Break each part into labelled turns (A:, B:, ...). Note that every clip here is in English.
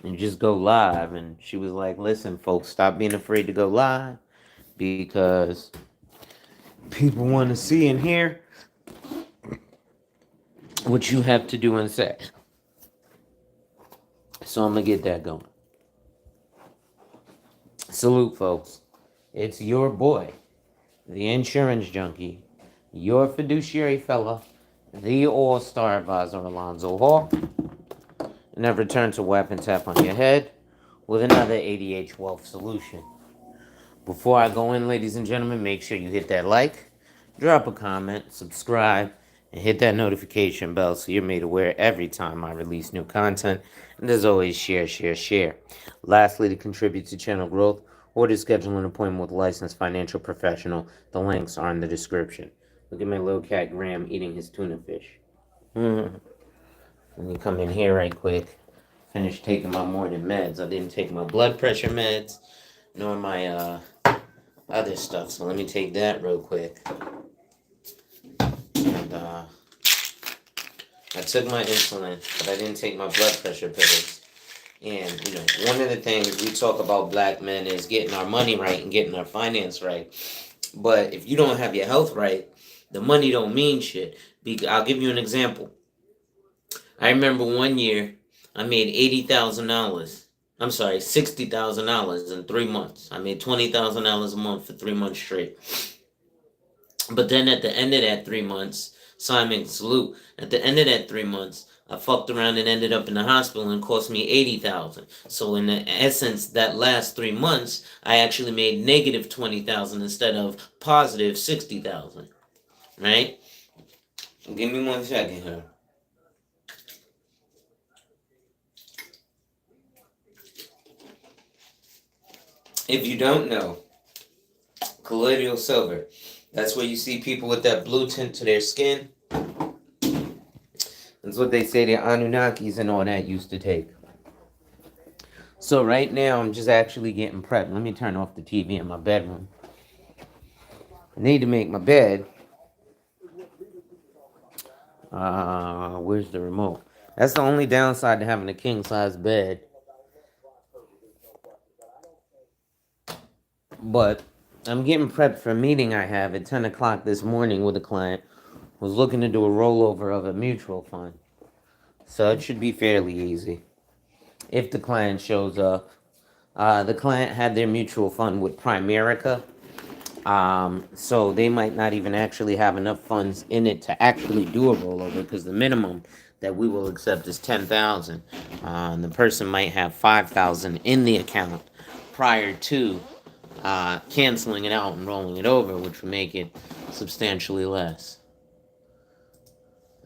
A: and just go live. And she was like, listen, folks, stop being afraid to go live because people want to see and hear what you have to do and say. So I'm going to get that going. Salute, folks. It's your boy, the insurance junkie, your fiduciary fella, the all-star advisor, Alonzo Hall, and I've returned to Weapon Tap on your head with another ADH Wealth solution. Before I go in, ladies and gentlemen, make sure you hit that like, drop a comment, subscribe, and hit that notification bell so you're made aware every time I release new content. And as always, share, share, share. Lastly, to contribute to channel growth or to schedule an appointment with a licensed financial professional, the links are in the description. Look at my little cat Graham eating his tuna fish. Let me come in here right quick. Finish taking my morning meds. I didn't take my blood pressure meds, nor my other stuff. So let me take that real quick. And I took my insulin, but I didn't take my blood pressure pills. And, one of the things we talk about black men is getting our money right and getting our finance right. But if you don't have your health right, the money don't mean shit. I'll give you an example. I remember one year I made $80,000. I'm sorry, $60,000 in 3 months. I made $20,000 a month for 3 months straight. But then at the end of that 3 months, Simon, salute. At the end of that 3 months, I fucked around and ended up in the hospital and cost me $80,000. So in essence, that last 3 months, I actually made negative $20,000 instead of positive $60,000. Right? Give me 1 second here. If you don't know, colloidal silver. That's where you see people with that blue tint to their skin. That's what they say the Anunnakis and all that used to take. So right now, I'm just actually getting prepped. Let me turn off the TV in my bedroom. I need to make my bed. Where's the remote? That's the only downside to having a king-size bed. But I'm getting prepped for a meeting I have at 10 o'clock this morning with a client who's looking to do a rollover of a mutual fund. So it should be fairly easy if the client shows up. The client had their mutual fund with Primerica. So they might not even actually have enough funds in it to actually do a rollover because the minimum that we will accept is 10,000. The person might have 5,000 in the account prior to canceling it out and rolling it over, which would make it substantially less.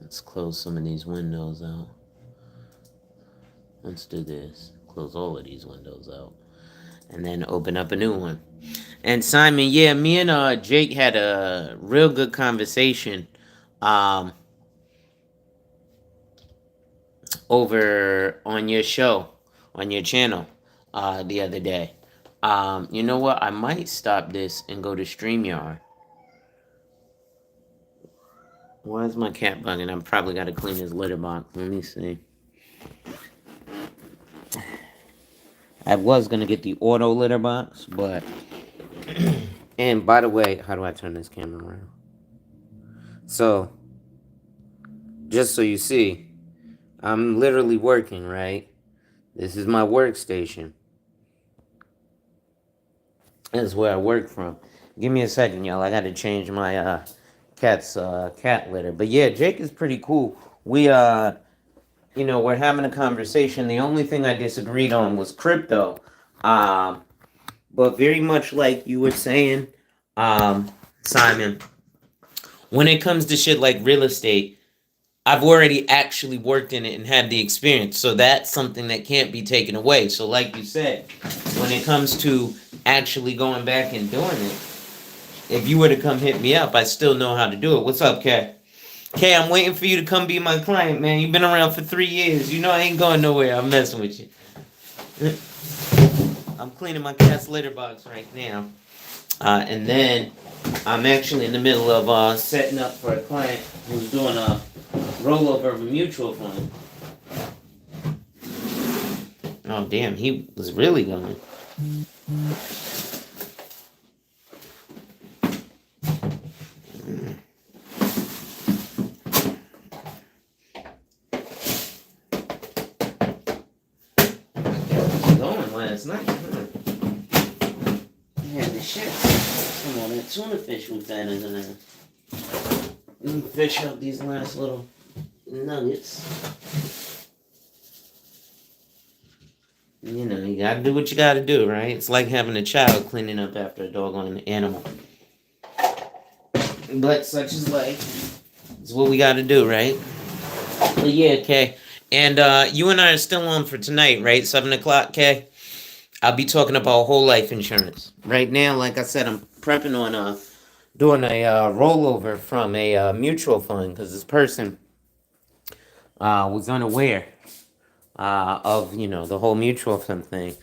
A: Let's close some of these windows out. Let's do this. Close all of these windows out. And then open up a new one. And Simon, yeah, me and Jake had a real good conversation over on your show, on your channel, the other day. You know what? I might stop this and go to StreamYard. Why is my cat bugging? I probably got to clean his litter box. Let me see. I was going to get the auto litter box, but... And by the way, how do I turn this camera around? So, just so you see, I'm literally working, right? This is my workstation. This is where I work from. Give me a second, y'all. I got to change my cat's cat litter. But yeah, Jake is pretty cool. We we're having a conversation. The only thing I disagreed on was crypto. But very much like you were saying, Simon, when it comes to shit like real estate, I've already actually worked in it and had the experience. So that's something that can't be taken away. So like you said, when it comes to actually going back and doing it, if you were to come hit me up, I still know how to do it. What's up, Kay? Kay, I'm waiting for you to come be my client, man. You've been around for 3 years. You know I ain't going nowhere. I'm messing with you. I'm cleaning my cat's litter box right now. And then I'm actually in the middle of setting up for a client who's doing a rollover of a mutual fund. Oh, damn, he was really going. Going last night, huh? Yeah, the shit. Come on, that tuna fish was better than that. Let me fish out these last little nuggets. You know, you gotta do what you gotta do, right? It's like having a child cleaning up after a doggone animal. But such is life. It's what we gotta do, right? But yeah, Kay. And you and I are still on for tonight, right? 7 o'clock, Kay? I'll be talking about whole life insurance. Right now, like I said, I'm prepping on doing a rollover from a mutual fund because this person was unaware of, you know, the whole mutual fund thing.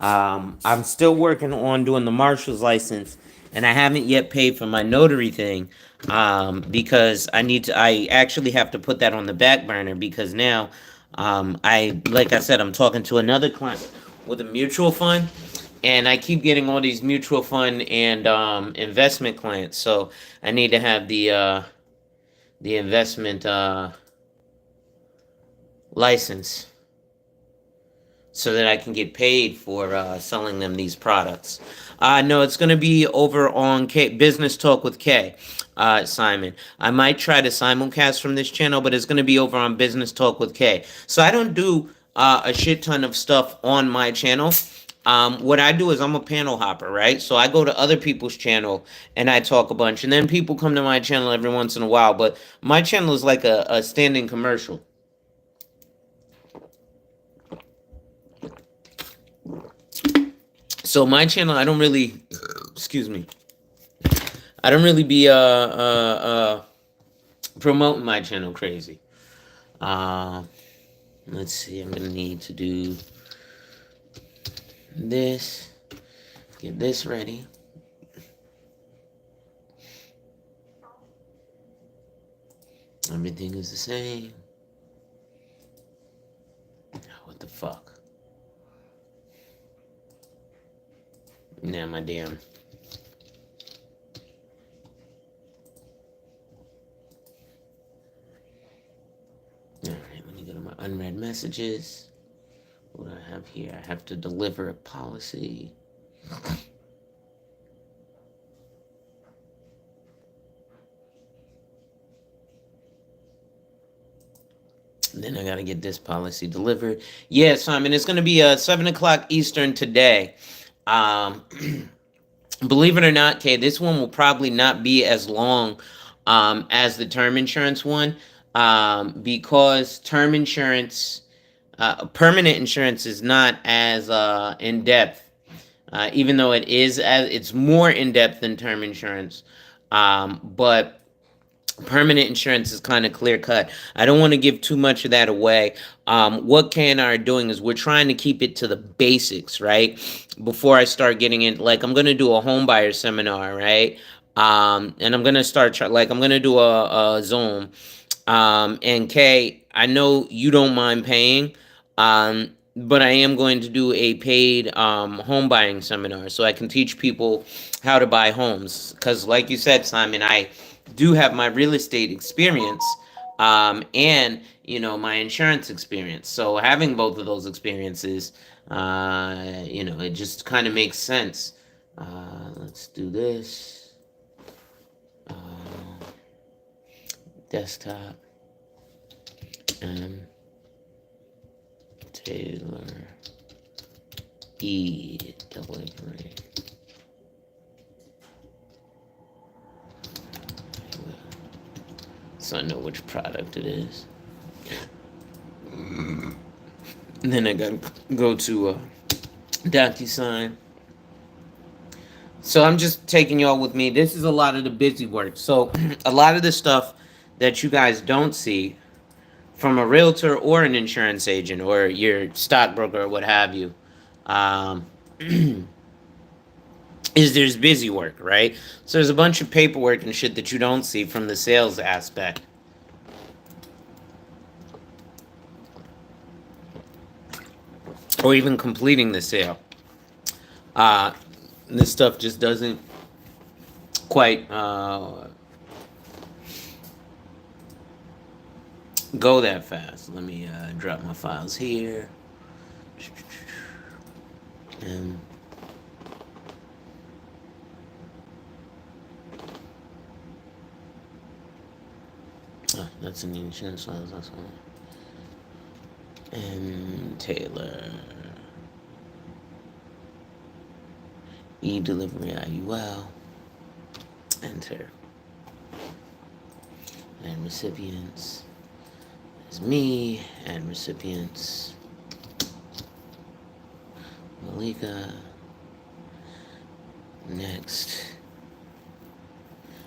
A: I'm still working on doing the marshal's license, and I haven't yet paid for my notary thing because I actually have to put that on the back burner because now, like I said, I'm talking to another client with a mutual fund, and I keep getting all these mutual fund and investment clients, so I need to have the investment license so that I can get paid for selling them these products. No, it's going to be over on Business Talk with Kay, Simon. I might try to simulcast from this channel, but it's going to be over on Business Talk with Kay. So I don't do a shit ton of stuff on my channel. What I do is I'm a panel hopper, right? So I go to other people's channel and I talk a bunch, and then people come to my channel every once in a while. But my channel is like a standing commercial. So my channel, I don't really, excuse me, I don't really be promoting my channel crazy. Let's see, I'm gonna need to do this, get this ready. Everything is the same. What the fuck? Now my damn. Alright, let me go to my unread messages. What do I have here? I have to deliver a policy. And then I gotta get this policy delivered. Yeah, Simon, it's gonna be 7 o'clock Eastern today. Believe it or not, Kay, this one will probably not be as long as the term insurance one because term insurance, permanent insurance is not as in depth, even though it's more in depth than term insurance. But permanent insurance is kind of clear cut. I don't want to give too much of that away. What Kay and I are doing is we're trying to keep it to the basics, right? Before I start getting in, like I'm going to do a home buyer seminar, right? And I'm going to start, I'm going to do a Zoom. And Kay, I know you don't mind paying, but I am going to do a paid home buying seminar so I can teach people how to buy homes. Because like you said, Simon, I do have my real estate experience and, you know, my insurance experience. So having both of those experiences, you know, it just kind of makes sense. Let's do this. Desktop. Taylor delivery. So I know which product it is. And then I gotta go to DocuSign. So I'm just taking y'all with me. This is a lot of the busy work. So a lot of the stuff that you guys don't see from a realtor or an insurance agent or your stockbroker or what have you, is there's busy work, right? So there's a bunch of paperwork and shit that you don't see from the sales aspect. or even completing the sale. Uh, this stuff just doesn't quite go that fast. Let me drop my files here. And that's an insurance file. That's one. And Taylor. E-delivery IUL. Enter. And recipients is me. And recipients Malika. Next.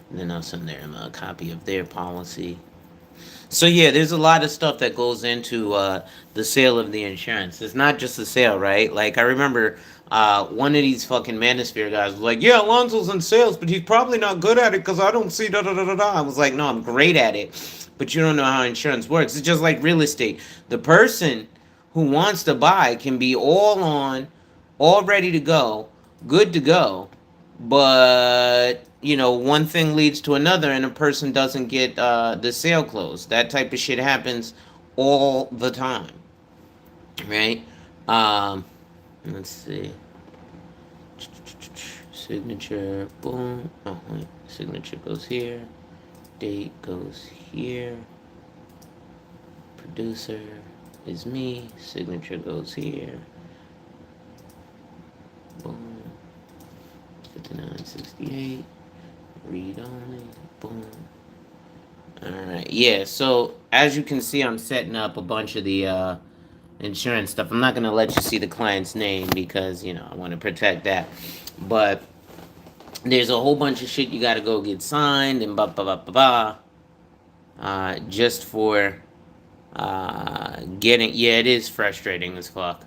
A: And then I'll send them a copy of their policy. So yeah, there's a lot of stuff that goes into the sale of the insurance. It's not just the sale, right? Like I remember one of these fucking Manosphere guys was like, "Yeah, Alonzo's in sales, but he's probably not good at it because I don't see da da da da da." I was like, "No, I'm great at it, but you don't know how insurance works. It's just like real estate. The person who wants to buy can be all on, all ready to go, good to go, but one thing leads to another and a person doesn't get the sale closed. That type of shit happens all the time, right? um let's see. Signature, boom. Oh wait, signature goes here, date goes here, producer is me, signature goes here, boom. 5968, read only, boom. Alright, yeah, so as you can see, I'm setting up a bunch of the insurance stuff. I'm not going to let you see the client's name because, I want to protect that. But there's a whole bunch of shit you got to go get signed and blah, blah, blah, blah, blah. Just for getting... Yeah, it is frustrating as fuck.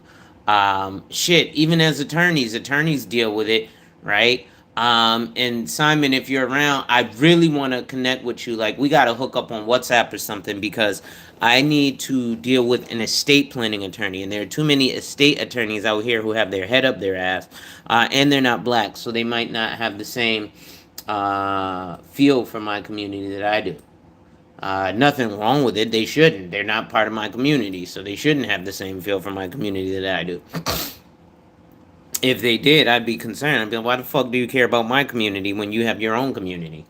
A: Shit, even as attorneys deal with it, right? And Simon, if you're around, I really want to connect with you. Like, we got to hook up on WhatsApp or something because I need to deal with an estate planning attorney. And there are too many estate attorneys out here who have their head up their ass. And they're not black, so they might not have the same feel for my community that I do. Nothing wrong with it. They shouldn't. They're not part of my community, so they shouldn't have the same feel for my community that I do. If they did, I'd be concerned. I'd be like, why the fuck do you care about my community when you have your own community?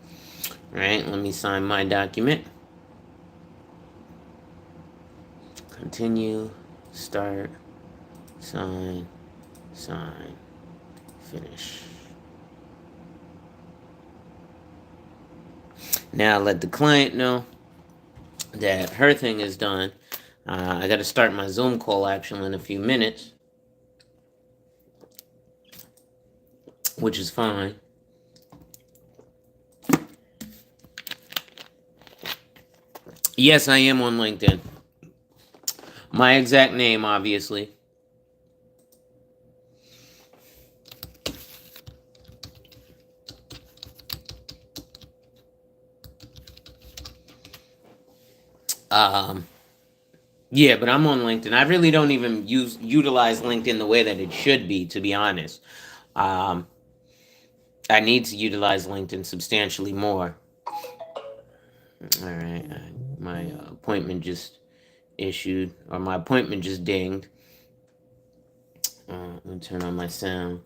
A: Right? Let me sign my document. Continue. Start. Sign. Sign. Finish. Now let the client know that her thing is done. I got to start my Zoom call actually in a few minutes, which is fine. Yes, I am on LinkedIn. My exact name, obviously. Yeah, but I'm on LinkedIn. I really don't even utilize LinkedIn the way that it should be, to be honest. I need to utilize LinkedIn substantially more. All right, my appointment just issued, or my appointment just dinged. Let me turn on my sound.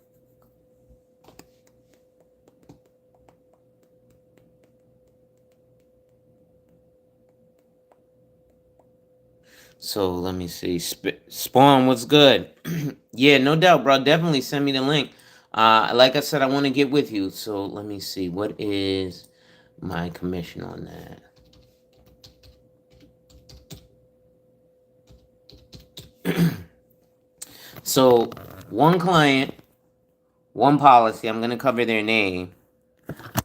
A: So let me see. Spawn, what's good? Yeah, no doubt, bro. Definitely send me the link. Like I said, I want to get with you. So let me see. What is my commission on that? So one client, one policy. I'm gonna cover their name.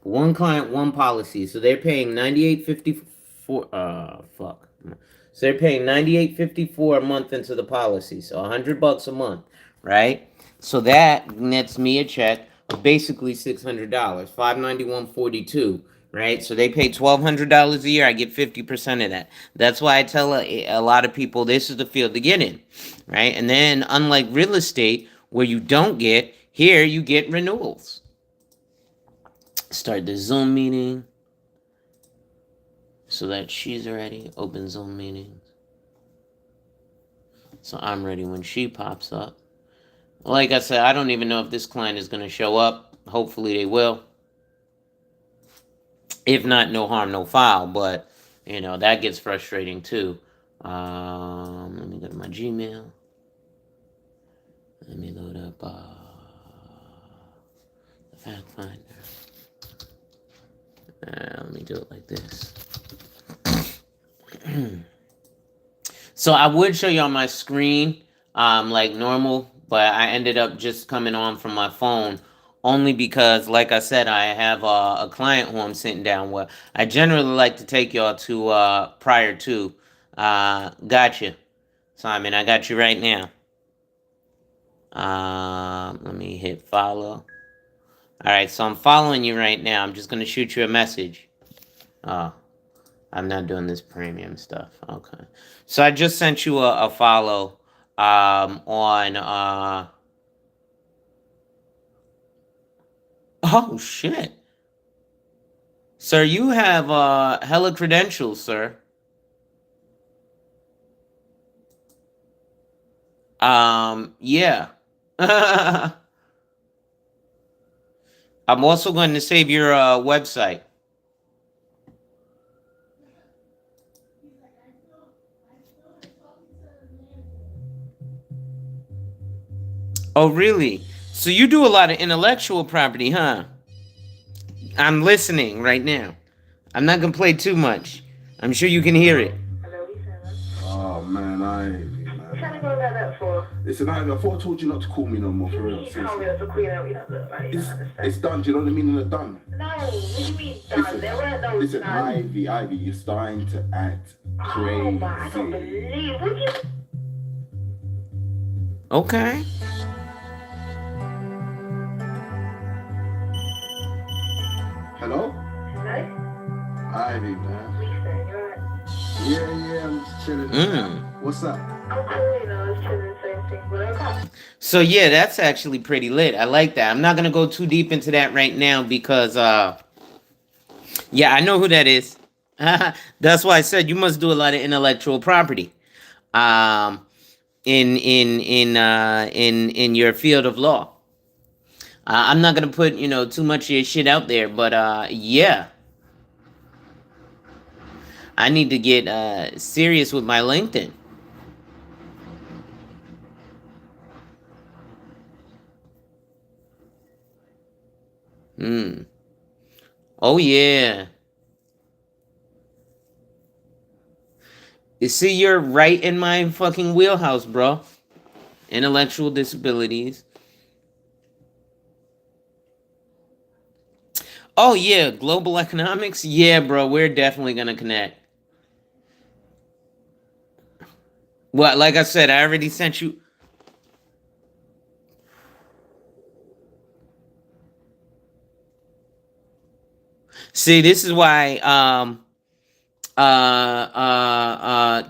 A: One client, one policy. So they're paying $98.54. Fuck. So they're paying $98.54 a month into the policy. So $100 a month, right? So that nets me a check of basically $600, $591.42, right? So they pay $1,200 a year. I get 50% of that. That's why I tell a lot of people this is the field to get in, right? And then, unlike real estate, where you don't get, here you get renewals. Start the Zoom meeting so that she's ready. Open Zoom meetings. So I'm ready when she pops up. Like I said, I don't even know if this client is going to show up. Hopefully they will. If not, no harm, no foul. But, that gets frustrating too. Let me go to my Gmail. Let me load up the fact finder. Let me do it like this. So I would show you on my screen like normal, but I ended up just coming on from my phone only because, like I said, I have a client who I'm sitting down with. I generally like to take y'all to prior to. Gotcha, Simon. I got you right now. Let me hit follow. All right, so I'm following you right now. I'm just going to shoot you a message. Oh, I'm not doing this premium stuff. Okay. So I just sent you a follow on... Oh, shit. Sir, you have hella credentials, sir. Yeah. I'm also going to save your website. Oh, really? So you do a lot of intellectual property, huh? I'm listening right now. I'm not going to play too much. I'm sure you can hear it.
B: Oh, man, What kind of going like that for? Listen, I thought I told you not to call me no more, for real. It's done, do you know what I mean? It's done. No, what do you mean done? There weren't those Listen, Ivy, you're starting to act crazy. Oh, man, I can't believe. What do you...
A: Okay.
B: Hello?
C: Hello?
B: Ivy, man.
C: Lisa, you're right.
B: Yeah, I'm just chilling. What's up?
C: I'm cool, I was chilling, same thing, but okay.
A: So yeah, that's actually pretty lit. I like that. I'm not gonna go too deep into that right now because yeah, I know who that is. That's why I said you must do a lot of intellectual property. In your field of law. I'm not gonna put too much of your shit out there, but yeah, I need to get serious with my LinkedIn. Oh yeah. You see, you're right in my fucking wheelhouse, bro. Intellectual disabilities. Oh yeah, global economics. Yeah, bro, we're definitely gonna connect. Well, like I said, I already sent you. See, this is why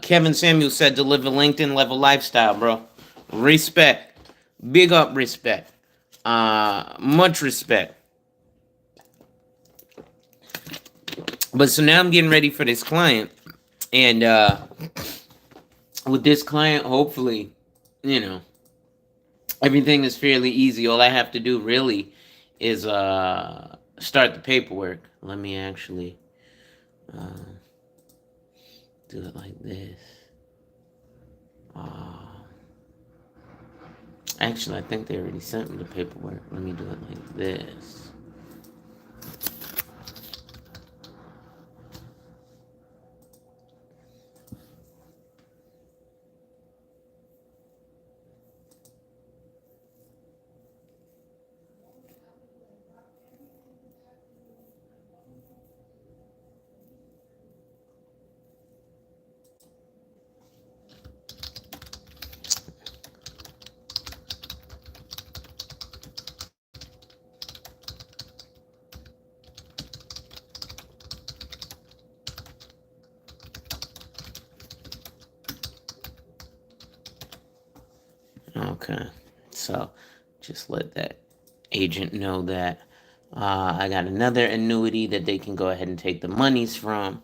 A: Kevin Samuel said to live a LinkedIn level lifestyle, bro. Respect. Big up respect. Much respect. But so now I'm getting ready for this client. And with this client, hopefully, everything is fairly easy. All I have to do really is start the paperwork. Let me actually do it like this. Actually, I think they already sent me the paperwork. Let me do it like this. Okay. So just let that agent know that I got another annuity that they can go ahead and take the monies from.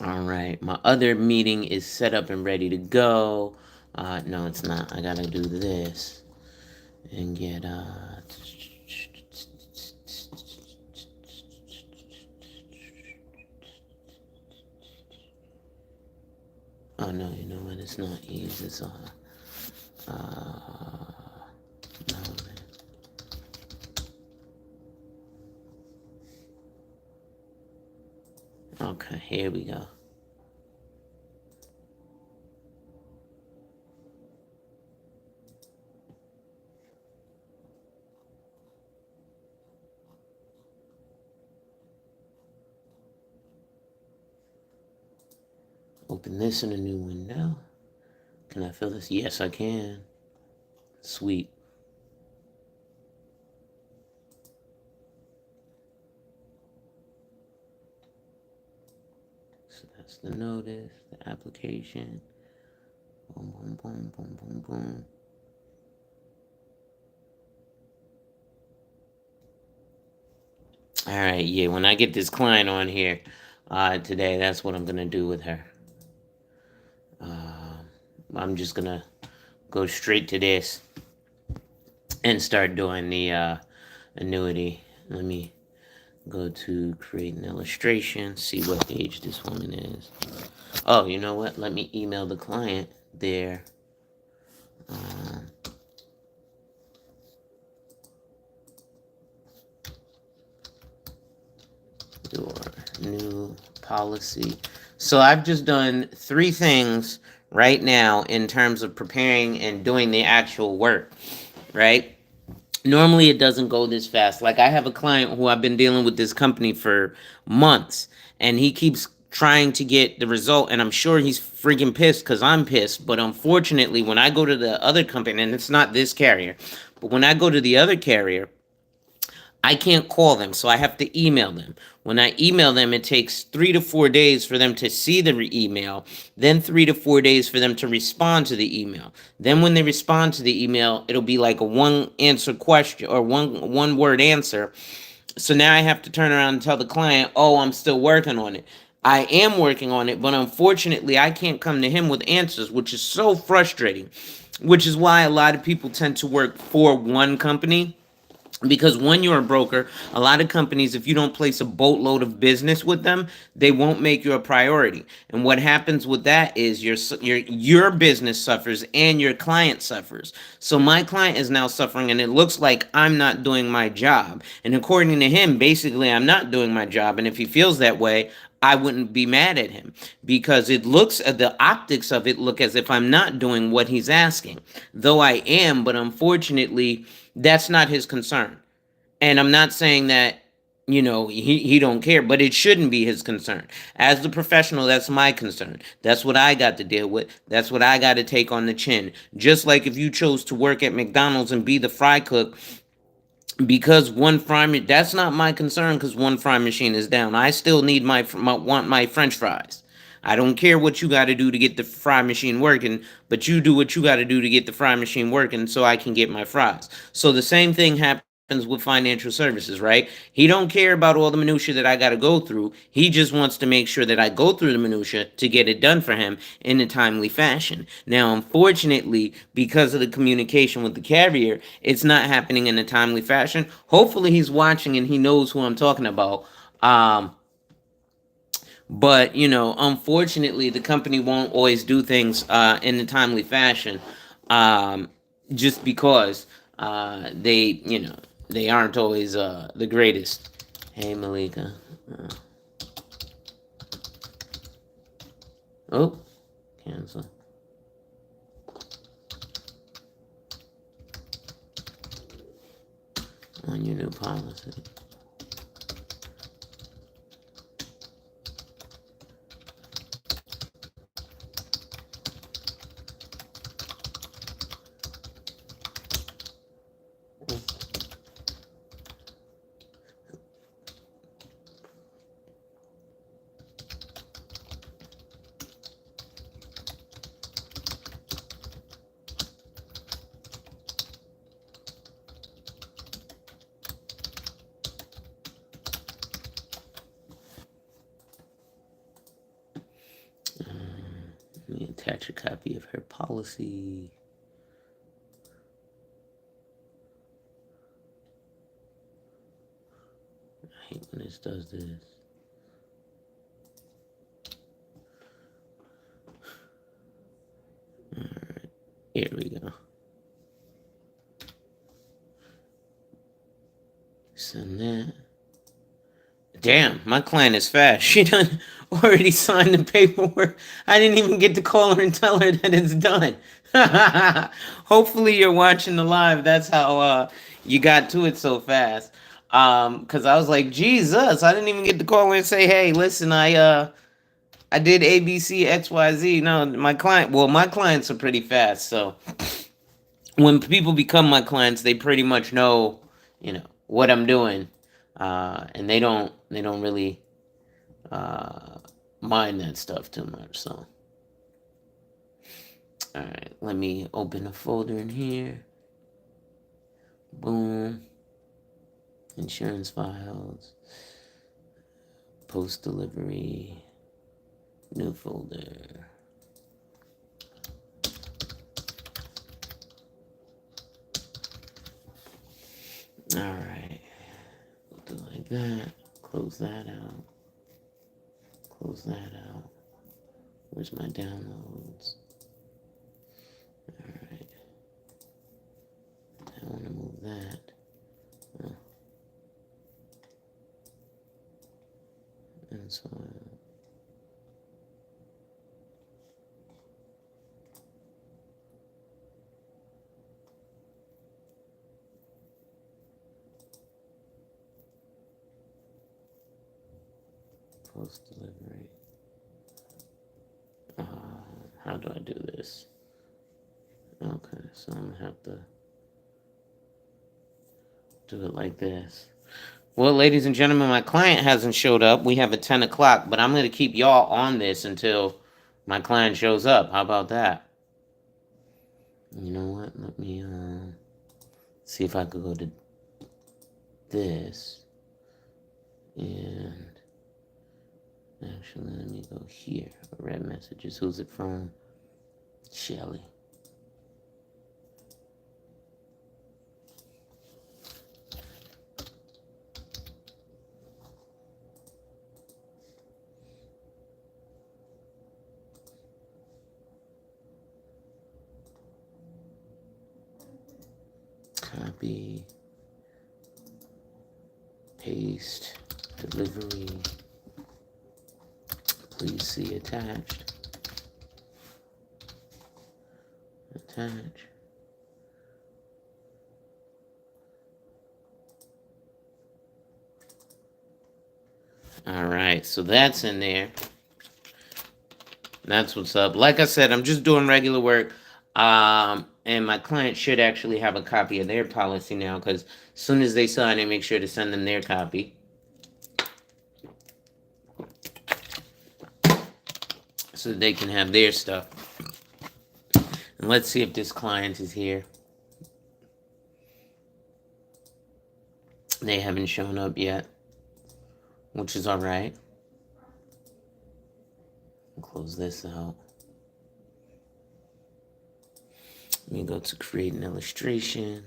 A: All right. My other meeting is set up and ready to go. No, it's not. I gotta do this and get oh no, you know what? It's not ease. It's no, man. Okay, here we go. Open this in a new window. Can I fill this? Yes, I can. Sweet. So that's the notice, the application. Boom, boom, boom, boom, boom, boom. All right, yeah, when I get this client on here today, that's what I'm going to do with her. I'm just going to go straight to this and start doing the annuity. Let me go to create an illustration, see what age this woman is. Oh, you know what? Let me email the client their your new policy. So I've just done 3 things right now in terms of preparing and doing the actual work, right? Normally it doesn't go this fast. Like I have a client who I've been dealing with this company for months, and he keeps trying to get the result, and I'm sure he's freaking pissed because I'm pissed. But unfortunately, when I go to the other company, and it's not this carrier, but when I go to the other carrier, I can't call them, so I have to email them. When I email them, it takes 3 to 4 days for them to see the email, then 3 to 4 days for them to respond to the email. Then when they respond to the email, it'll be like a one answer question or one word answer. So now I have to turn around and tell the client, "Oh, I'm still working on it." I am working on it, but unfortunately, I can't come to him with answers, which is so frustrating, which is why a lot of people tend to work for one company. Because when you're a broker, a lot of companies, if you don't place a boatload of business with them, they won't make you a priority. And what happens with that is your business suffers and your client suffers. So my client is now suffering, and it looks like I'm not doing my job. And according to him, basically, I'm not doing my job. And if he feels that way, I wouldn't be mad at him, because it looks at the optics of it look as if I'm not doing what he's asking, though I am. But unfortunately, that's not his concern. And I'm not saying that, he don't care, but it shouldn't be his concern. As the professional, that's my concern. That's what I got to deal with. That's what I got to take on the chin. Just like if you chose to work at McDonald's and be the fry cook, because that's not my concern, because one fry machine is down. I still need want my French fries. I don't care what you got to do to get the fry machine working, but you do what you got to do to get the fry machine working so I can get my fries. So the same thing happens with financial services, right? He don't care about all the minutia that I got to go through. He just wants to make sure that I go through the minutia to get it done for him in a timely fashion. Now, unfortunately, because of the communication with the carrier, it's not happening in a timely fashion. Hopefully he's watching and he knows who I'm talking about. But unfortunately, the company won't always do things in a timely fashion, just because they aren't always the greatest. Hey, Malika. Oh, cancel. On your new policy. Attach a copy of her policy. I hate when this does this. Alright, here we go. Send that. Damn, my client is fast. She done already signed the paperwork. I didn't even get to call her and tell her that it's done. Hopefully you're watching the live. That's how you got to it so fast. Cause I was like, Jesus, I didn't even get to call her and say, hey, listen, I did ABC XYZ. No, my clients are pretty fast. So when people become my clients, they pretty much know, what I'm doing. And they don't really mind that stuff too much. So, all right, let me open a folder in here. Boom. Insurance files. Post delivery. New folder. All right. Do like that. Close that out. Close that out. Where's my downloads? Alright. I want to move that. And so post delivery. How do I do this? Okay, so I'm gonna have to do it like this. Well, ladies and gentlemen, my client hasn't showed up. We have a 10 o'clock, but I'm gonna keep y'all on this until my client shows up. How about that? You know what? Let me see if I could go to this. And actually, let me go here. Red messages. Who's it from? Shelly. Copy. Paste. Delivery. Please see attached. Attach. All right, so that's in there. That's what's up. Like I said, I'm just doing regular work. And my client should actually have a copy of their policy now, because as soon as they sign it, make sure to send them their copy. So they can have their stuff. And let's see if this client is here. They haven't shown up yet, which is all right. Close this out. Let me go to create an illustration.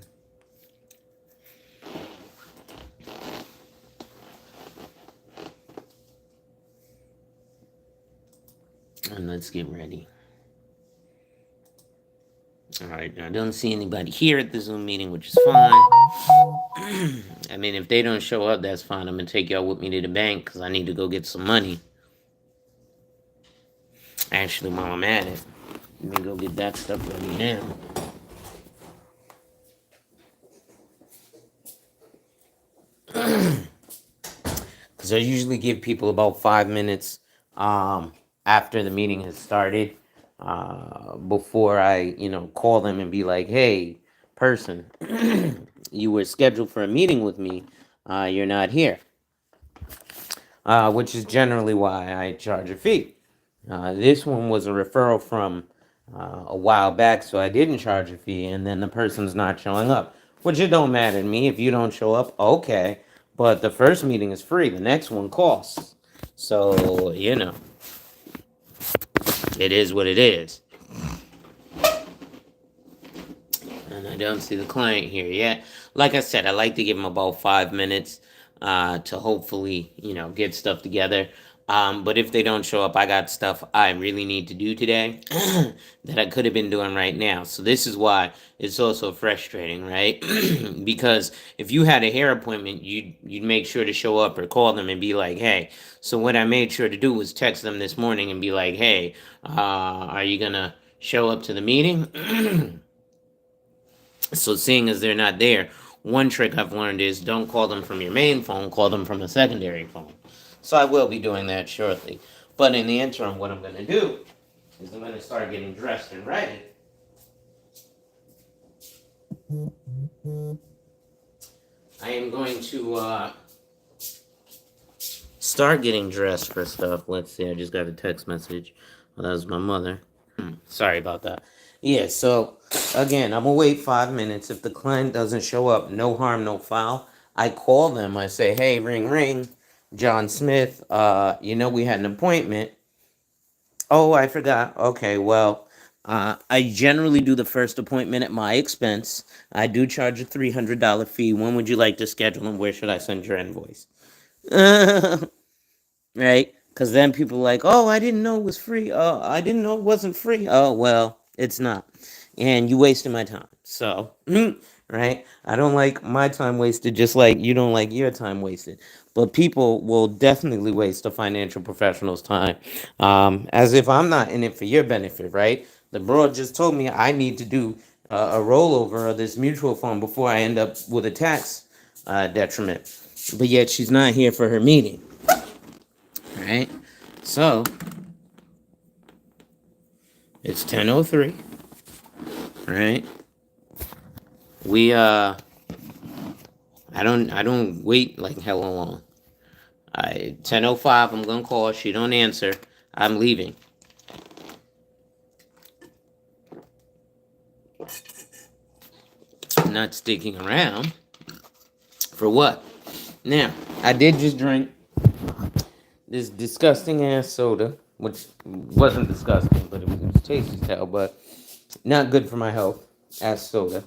A: And let's get ready. All right, now I don't see anybody here at the Zoom meeting, which is fine. I mean, if they don't show up, that's fine. I'm going to take y'all with me to the bank because I need to go get some money. Actually, while I'm at it, let me go get that stuff ready now. Because I usually give people about 5 minutes after the meeting has started, before I, call them and be like, hey, person, you were scheduled for a meeting with me. You're not here. Which is generally why I charge a fee. This one was a referral from a while back, so I didn't charge a fee, and then the person's not showing up. Which it don't matter to me. If you don't show up, okay. But the first meeting is free. The next one costs. So, it is what it is. And I don't see the client here yet. Like I said, I like to give them about 5 minutes to hopefully, get stuff together. But if they don't show up, I got stuff I really need to do today that I could have been doing right now. So this is why it's also frustrating, right? Because if you had a hair appointment, you'd make sure to show up or call them and be like, hey. So what I made sure to do was text them this morning and be like, hey, are you gonna show up to the meeting? So seeing as they're not there, one trick I've learned is don't call them from your main phone, call them from a secondary phone. So I will be doing that shortly. But in the interim, what I'm going to do is I'm going to start getting dressed and ready. I am going to start getting dressed for stuff. Let's see, I just got a text message. Well, that was my mother. Sorry about that. Yeah, so again, I'm gonna wait 5 minutes. If the client doesn't show up, no harm, no foul. I call them. I say, "Hey, ring, ring, John Smith. We had an appointment. Oh, I forgot. Okay, well, I generally do the first appointment at my expense. I do charge a $300 fee. When would you like to schedule, and where should I send your invoice?" Right? Because then people are like, oh, I didn't know it was free. Oh, I didn't know it wasn't free. Oh, well, it's not. And you wasted my time. So, right? I don't like my time wasted just like you don't like your time wasted. But people will definitely waste a financial professional's time as if I'm not in it for your benefit, right? The broad just told me I need to do a rollover of this mutual fund before I end up with a tax detriment. But yet she's not here for her meeting. Right? So it's 10:03. Right? We I don't wait like hella long. 10:05 I'm gonna call. She don't answer. I'm leaving. I'm not sticking around. For what? Now, I did just drink this disgusting ass soda, which wasn't disgusting, but it was tasty as hell, but not good for my health as soda.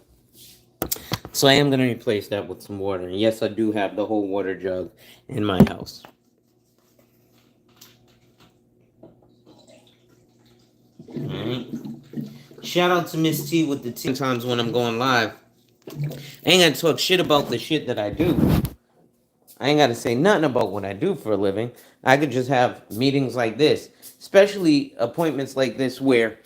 A: So I am going to replace that with some water. And yes, I do have the whole water jug in my house. Alright. Shout out to Miss T with the T. Times when I'm going live, I ain't got to talk shit about the shit that I do. I ain't got to say nothing about what I do for a living. I could just have meetings like this, especially appointments like this where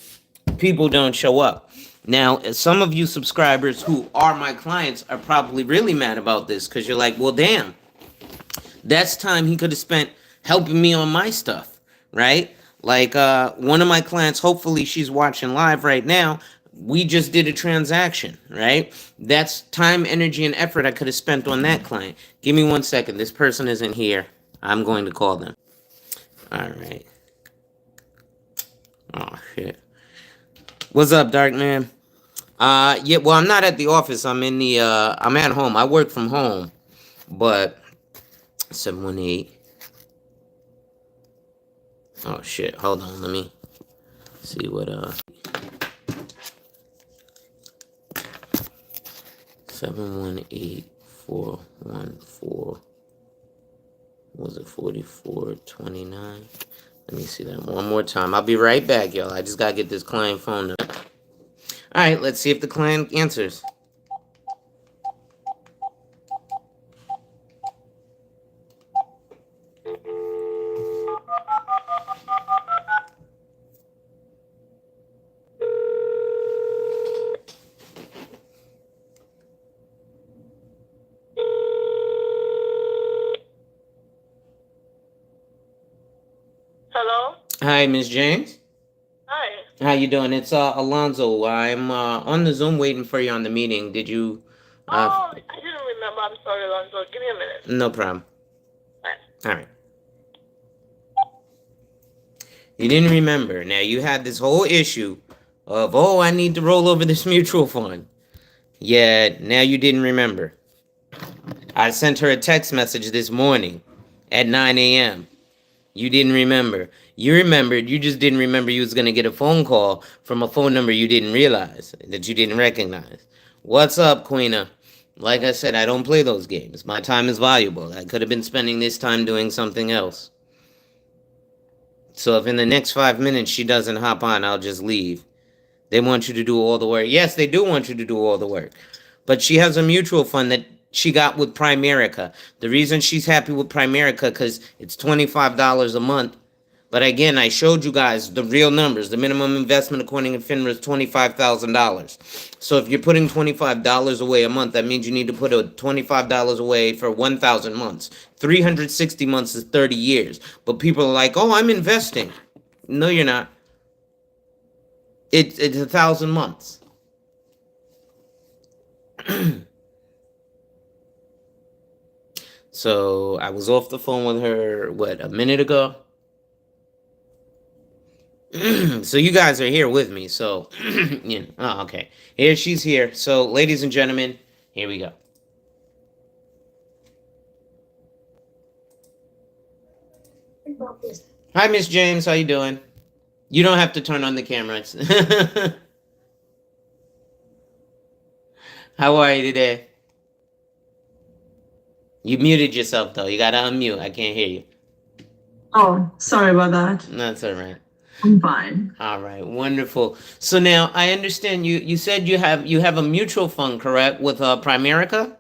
A: people don't show up. Now, some of you subscribers who are my clients are probably really mad about this because you're like, well, damn, that's time he could have spent helping me on my stuff, right? Like one of my clients, hopefully she's watching live right now. We just did a transaction, right? That's time, energy, and effort I could have spent on that client. Give me 1 second. This person isn't here. I'm going to call them. All right. Oh, shit. What's up, Dark Man? Yeah, well, I'm not at the office. I'm at home. I work from home. But 718. Oh shit. Hold on, let me see what 718-414. Was it 4429? Let me see that one more time. I'll be right back, y'all. I just gotta get this client phone number. All right, let's see if the client answers.
C: Hello?
A: Hi, Miss James.
C: Hi.
A: How you doing? It's Alonzo. I'm on the Zoom waiting for you on the meeting. Did you?
C: I didn't remember. I'm sorry, Lonzo. Give me a minute.
A: No problem.
C: Right.
A: All right. You didn't remember. Now you had this whole issue of, oh, I need to roll over this mutual fund. Yeah, now you didn't remember. I sent her a text message this morning at 9 a.m. You didn't remember. You remembered. You just didn't remember you was going to get a phone call from a phone number you didn't realize, that you didn't recognize. What's up, Queena? Like I said, I don't play those games. My time is valuable. I could have been spending this time doing something else. So if in the next 5 minutes she doesn't hop on, I'll just leave. They want you to do all the work. Yes, they do want you to do all the work. But she has a mutual fund that she got with Primerica. The reason she's happy with Primerica because it's $25 a month. But again, I showed you guys the real numbers. The minimum investment according to FINRA is $25,000. So if you're putting $25 away a month, that means you need to put a $25 away for 1,000 months. 360 months is 30 years. But people are like, oh, I'm investing. No, you're not. It's 1,000 months. So I was off the phone with her, a minute ago? So you guys are here with me. So, oh, okay. Here she's here. So, ladies and gentlemen, here we go. Hi, Miss James. How you doing? You don't have to turn on the camera. How are you today? You muted yourself, though. You got to unmute. I can't hear you.
D: Oh, sorry about that.
A: That's all right.
D: I'm fine.
A: All right, wonderful. So now I understand you said you have a mutual fund, correct, with Primerica?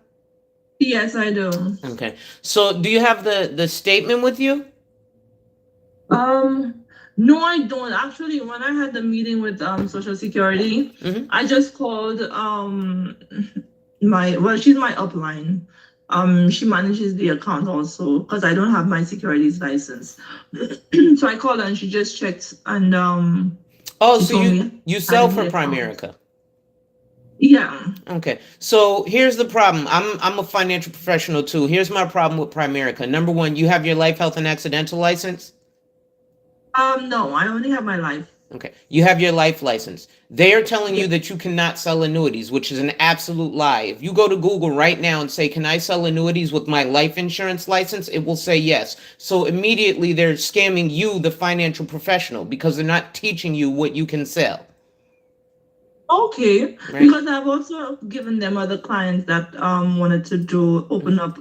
D: Yes, I do.
A: Okay. So do you have the statement with you?
D: No, I don't. Actually, when I had the meeting with Social Security, I just called she's my upline. She manages the account also because I don't have my securities license. So I called her and she just checked and
A: Oh,
D: she
A: so
D: told me
A: you
D: I
A: sell
D: had
A: for
D: the account.
A: Primerica.
D: Yeah.
A: Okay. So here's the problem. I'm a financial professional too. Here's my problem with Primerica. Number one, you have your life, health, and accidental license?
D: No, I only have my life.
A: Okay. You have your life license. They are telling you that you cannot sell annuities, which is an absolute lie. If you go to Google right now and say, can I sell annuities with my life insurance license? It will say yes. So immediately they're scamming you, the financial professional, because they're not teaching you what you can sell.
D: Okay,
A: Right.
D: because I've also given them other clients that wanted to open up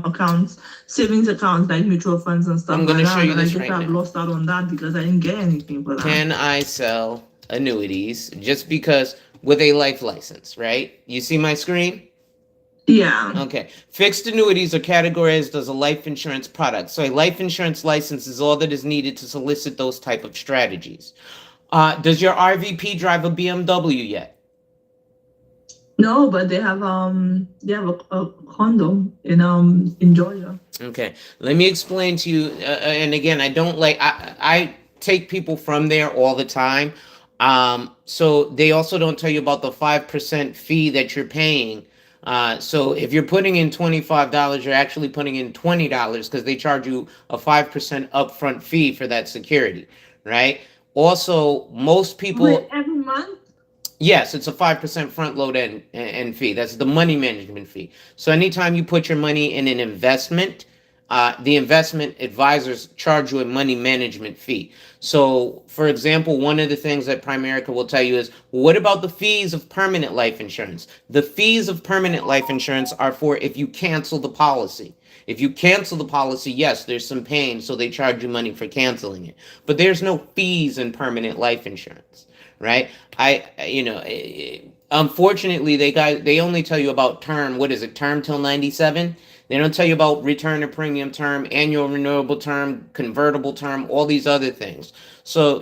D: accounts, savings accounts like mutual funds and stuff
A: I'm going
D: like
A: to show
D: that.
A: you
D: And I
A: this
D: just
A: right
D: have
A: now.
D: lost out on that because I didn't get anything for that.
A: Can I sell annuities just because with a life license, right? You see my screen?
D: Yeah.
A: Okay. Fixed annuities are categorized as a life insurance product. So a life insurance license is all that is needed to solicit those type of strategies. Does your RVP drive a BMW yet?
D: No, but they have a condo in Georgia.
A: Okay. Let me explain to you. And again, I take people from there all the time. So they also don't tell you about the 5% fee that you're paying. So if you're putting in $25, you're actually putting in $20 because they charge you a 5% upfront fee for that security, right? Also, most people.
D: Wait, every month?
A: Yes, it's a 5% front load and fee. That's the money management fee. So anytime you put your money in an investment, the investment advisors charge you a money management fee. So, for example, one of the things that Primerica will tell you is, what about the fees of permanent life insurance? The fees of permanent life insurance are for if you cancel the policy. If you cancel the policy, yes, there's some pain, so they charge you money for canceling it. But there's no fees in permanent life insurance, right? Unfortunately, they only tell you about term. What is it? Term till 97. They don't tell you about return of premium term, annual renewable term, convertible term, all these other things. So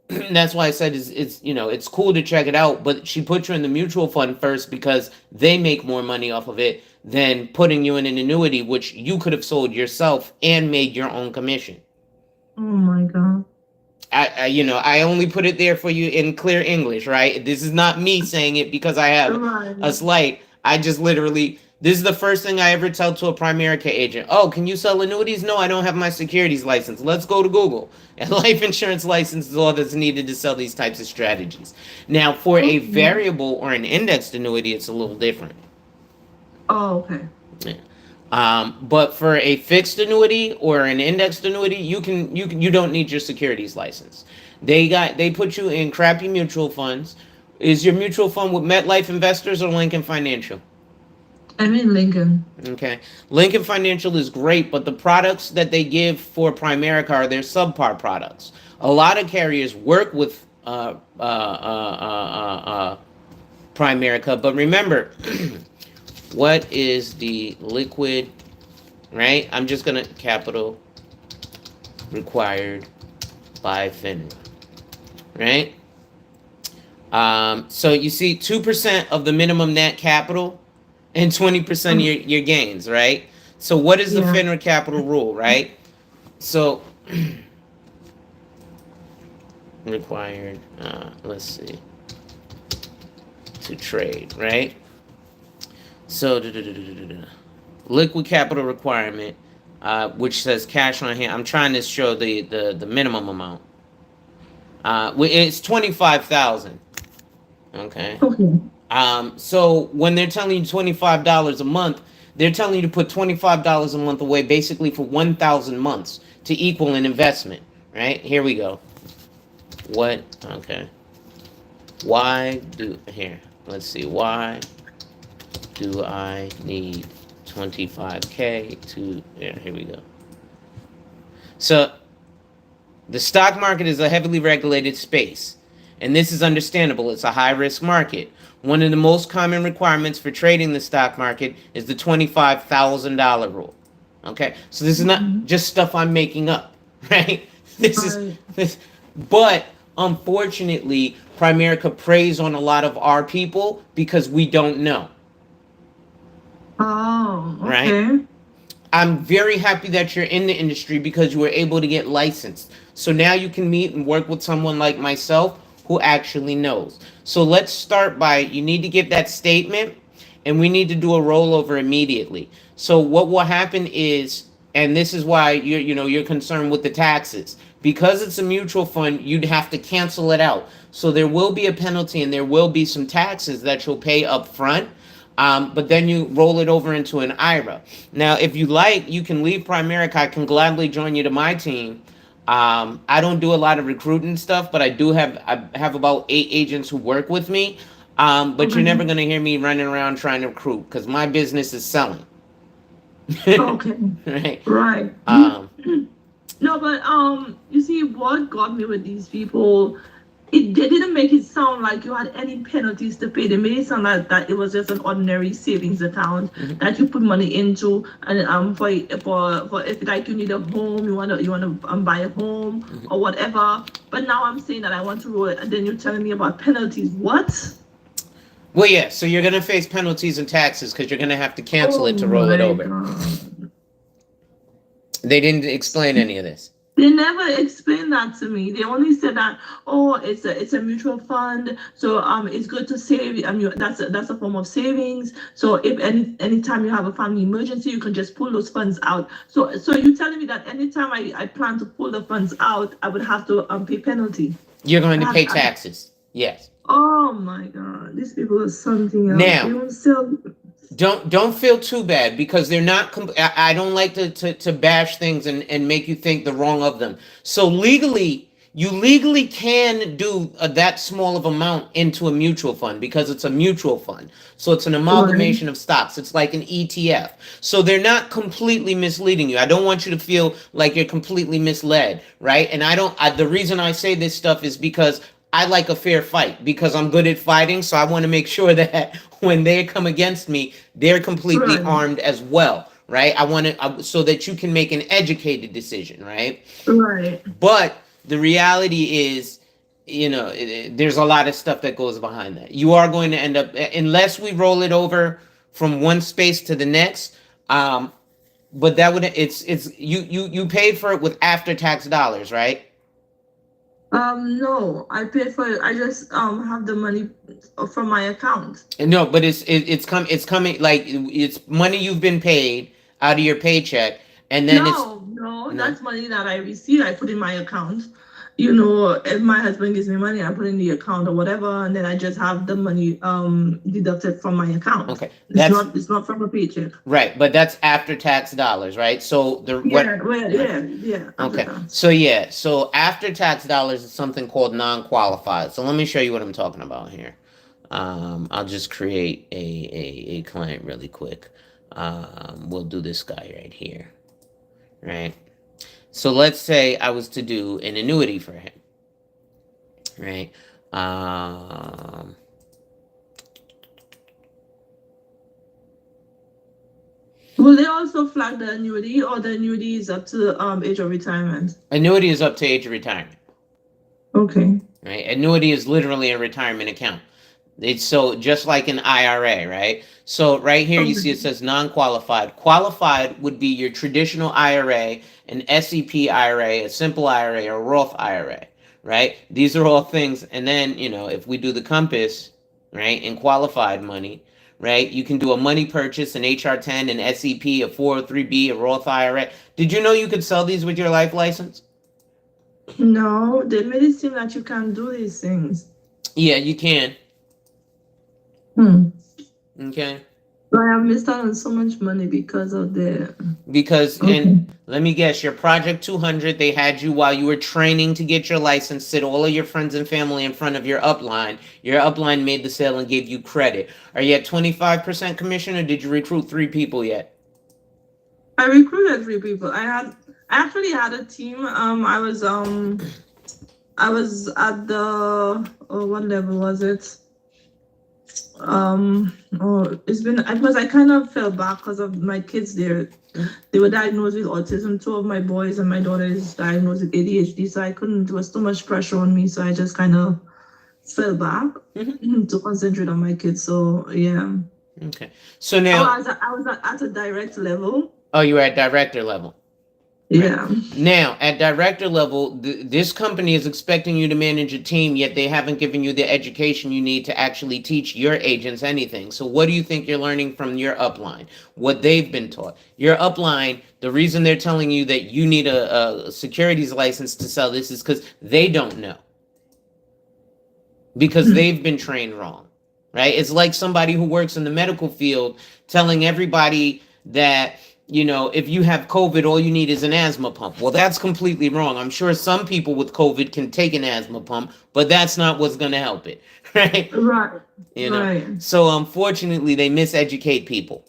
A: that's why I said it's cool to check it out. But she put you in the mutual fund first because they make more money off of it than putting you in an annuity, which you could have sold yourself and made your own commission.
D: Oh my God.
A: I only put it there for you in clear English, right? This is not me saying it because I have a slight. I just literally, this is the first thing I ever tell to a Primerica agent. Oh, can you sell annuities? No, I don't have my securities license. Let's go to Google. A life insurance license is all that's needed to sell these types of strategies. Now, for a variable or an indexed annuity, it's a little different.
D: Oh, okay.
A: Yeah. But for a fixed annuity or an indexed annuity, you don't need your securities license. They put you in crappy mutual funds Is your mutual fund with MetLife Investors or Lincoln Financial?
D: I'm in Lincoln.
A: Okay. Lincoln Financial is great, but the products that they give for Primerica are their subpar products. A lot of carriers work with Primerica, but remember, what is the liquid, right? I'm just going to capital required by FINRA, right? So you see 2% of the minimum net capital and 20% of your gains, right? So what is the
D: Yeah.
A: FINRA capital rule, right? So required, let's see, to trade, right? So liquid capital requirement, which says cash on hand. I'm trying to show the minimum amount. It's 25,000. Okay.
D: Okay.
A: So when they're telling you $25 a month, they're telling you to put $25 a month away basically for 1,000 months to equal an investment, right? Here we go. What? Okay. Let's see. Why do I need 25K to, here we go. So the stock market is a heavily regulated space, and this is understandable. It's a high-risk market. One of the most common requirements for trading the stock market is the $25,000 rule. Okay, so this is not just stuff I'm making up, right? But unfortunately, Primerica preys on a lot of our people because we don't know.
D: Oh, okay.
A: Right? I'm very happy that you're in the industry because you were able to get licensed. So now you can meet and work with someone like myself who actually knows. So let's start by, you need to give that statement, and we need to do a rollover immediately. So what will happen is, and this is why you're concerned with the taxes, because it's a mutual fund, you'd have to cancel it out. So there will be a penalty and there will be some taxes that you'll pay up front. But then you roll it over into an IRA. Now, if you like, you can leave Primerica. I can gladly join you to my team. I don't do a lot of recruiting stuff, but I have about 8 agents who work with me. But you're never going to hear me running around trying to recruit because my business is selling.
D: Okay. Right. No, but you see, what got me with these people, they didn't make it sound like you had any penalties to pay. They made it sound like that it was just an ordinary savings account that you put money into, and for if like you need a home, you wanna buy a home or whatever. But now I'm saying that I want to roll it, and then you're telling me about penalties. What?
A: Well, yeah. So you're gonna face penalties and taxes because you're gonna have to cancel it to roll it over.
D: God.
A: They didn't explain any of this.
D: They never explained that to me. They only said that, oh, it's a mutual fund, so it's good to save. That's a form of savings. So if anytime you have a family emergency, you can just pull those funds out. So you're telling me that anytime I plan to pull the funds out, I would have to pay penalty.
A: You're going to pay taxes. Yes.
D: Oh my God, these people are something else.
A: Now, don't feel too bad because they're not. I don't like to bash things and make you think the wrong of them. So you legally can do that small of amount into a mutual fund because it's a mutual fund. So it's an amalgamation of stocks. It's like an ETF. So they're not completely misleading you. I don't want you to feel like you're completely misled, right? And the reason I say this stuff is because I like a fair fight because I'm good at fighting. So I want to make sure that when they come against me, they're completely armed as well, right? I want to so that you can make an educated decision, right?
D: Right.
A: But the reality is, there's a lot of stuff that goes behind that. You are going to end up, unless we roll it over from one space to the next. But that would you paid for it with after tax dollars, right?
D: No, I paid for it. I just have the money from my account.
A: No, but it's coming like it's money you've been paid out of your paycheck, and then
D: No, that's money that I received. I put in my account, if my husband gives me money, I put it in the account or whatever, and then I just have the money deducted from my account.
A: Okay,
D: It's not from a paycheck.
A: right, but that's after tax dollars, right? So
D: Yeah.
A: Okay, so after tax dollars is something called non-qualified. So let me show you what I'm talking about here. I'll just create a client really quick. We'll do this guy right here, right? So let's say I was to do an annuity for him, right?
D: Will they also flag the annuity, or the annuity is up to age of retirement?
A: Annuity is up to age of retirement.
D: Okay.
A: Right? Annuity is literally a retirement account. It's so just like an IRA, right? So right here you see it says non-qualified. Qualified would be your traditional IRA, an SEP IRA, a simple IRA, or a Roth IRA, right? These are all things. And then, if we do the compass, right, in qualified money, right, you can do a money purchase, an HR10, an SEP, a 403B, a Roth IRA. Did you know you could sell these with your life license?
D: No, they made it seem that you can't do these things.
A: Yeah, you can. Okay.
D: But I have missed out on so much money because of
A: and let me guess, your Project 200, they had you while you were training to get your license, sit all of your friends and family in front of your upline. Your upline made the sale and gave you credit. Are you at 25% commission, or did you recruit 3 people yet?
D: I recruited 3 people. I actually had a team. I was at the what level was it? Because I kind of fell back because of my kids there. They were diagnosed with autism. 2 of my boys and my daughter is diagnosed with ADHD, so there was too much pressure on me, so I just kind of fell back to concentrate on my kids. So yeah.
A: Okay. So now
D: I was at a direct level.
A: Oh, you were at director level.
D: Yeah.
A: Now, at director level, this company is expecting you to manage a team, yet they haven't given you the education you need to actually teach your agents anything. So what do you think you're learning from your upline? What they've been taught? Your upline, the reason they're telling you that you need a securities license to sell this is because they don't know. Because they've been trained wrong, right? It's like somebody who works in the medical field telling everybody that if you have COVID, all you need is an asthma pump. Well, that's completely wrong. I'm sure some people with COVID can take an asthma pump, but that's not what's going to help it, right?
D: Right.
A: Right. So unfortunately, they miseducate people,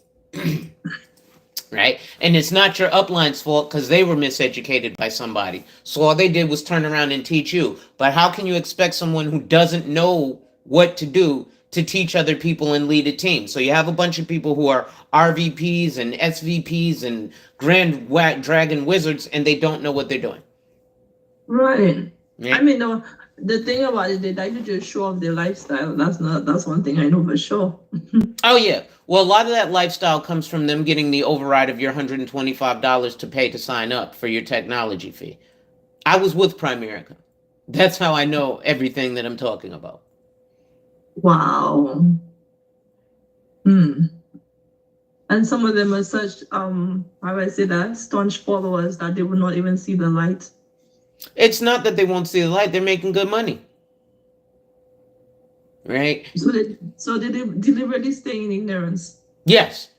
A: right? And it's not your upline's fault because they were miseducated by somebody. So all they did was turn around and teach you. But how can you expect someone who doesn't know what to do to teach other people and lead a team? So you have a bunch of people who are RVPs and SVPs and Grand Dragon Wizards, and they don't know what they're doing.
D: Right. Yeah. I mean, the thing about it, they like to just show off their lifestyle. That's one thing I know for sure.
A: Oh, yeah. Well, a lot of that lifestyle comes from them getting the override of your $125 to pay to sign up for your technology fee. I was with Primerica. That's how I know everything that I'm talking about.
D: Wow. And some of them are such, how do I say that, staunch followers that they would not even see the light.
A: It's not that they won't see the light. They're making good money. Right?
D: So they deliberately stay in ignorance.
A: Yes.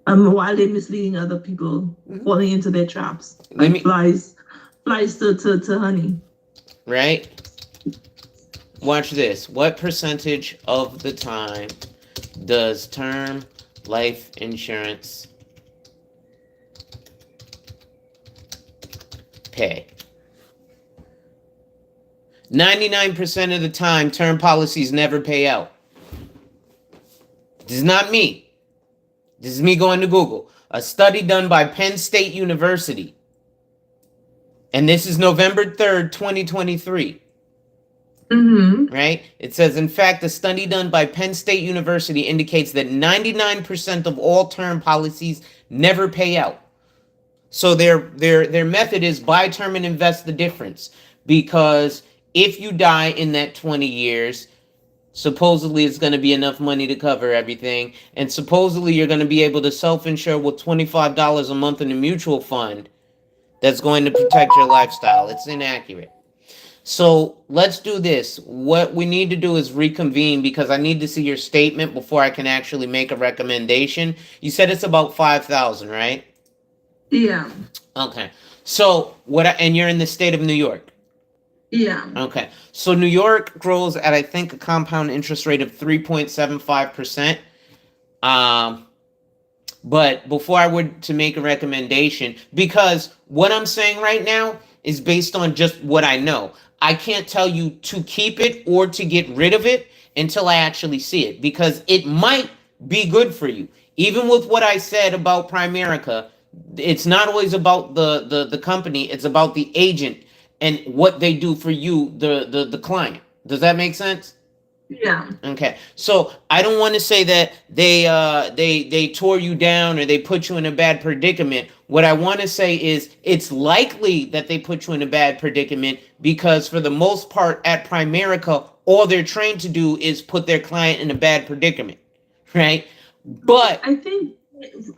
D: While they're misleading other people, falling into their traps. Flies to honey.
A: Right? Watch this. What percentage of the time does term life insurance pay? 99% of the time, term policies never pay out. This is not me. This is me going to Google. A study done by Penn State University. And this is November 3rd, 2023. Right? It says, in fact, a study done by Penn State University indicates that 99% of all term policies never pay out. So their method is buy term and invest the difference. Because if you die in that 20 years, supposedly it's going to be enough money to cover everything. And supposedly you're going to be able to self-insure with $25 a month in a mutual fund that's going to protect your lifestyle. It's inaccurate. So let's do this. What we need to do is reconvene because I need to see your statement before I can actually make a recommendation. You said it's about 5,000, right?
D: Yeah.
A: Okay. So and you're in the state of New York.
D: Yeah.
A: Okay. So New York grows at, I think, a compound interest rate of 3.75%. But before I were to make a recommendation, because what I'm saying right now is based on just what I know. I can't tell you to keep it or to get rid of it until I actually see it, because it might be good for you. Even with what I said about Primerica, it's not always about the company, it's about the agent and what they do for you, the client. Does that make sense?
D: Yeah.
A: Okay. So I don't want to say that they tore you down or they put you in a bad predicament. What I want to say is it's likely that they put you in a bad predicament because for the most part at Primerica, all they're trained to do is put their client in a bad predicament, right? But
D: I think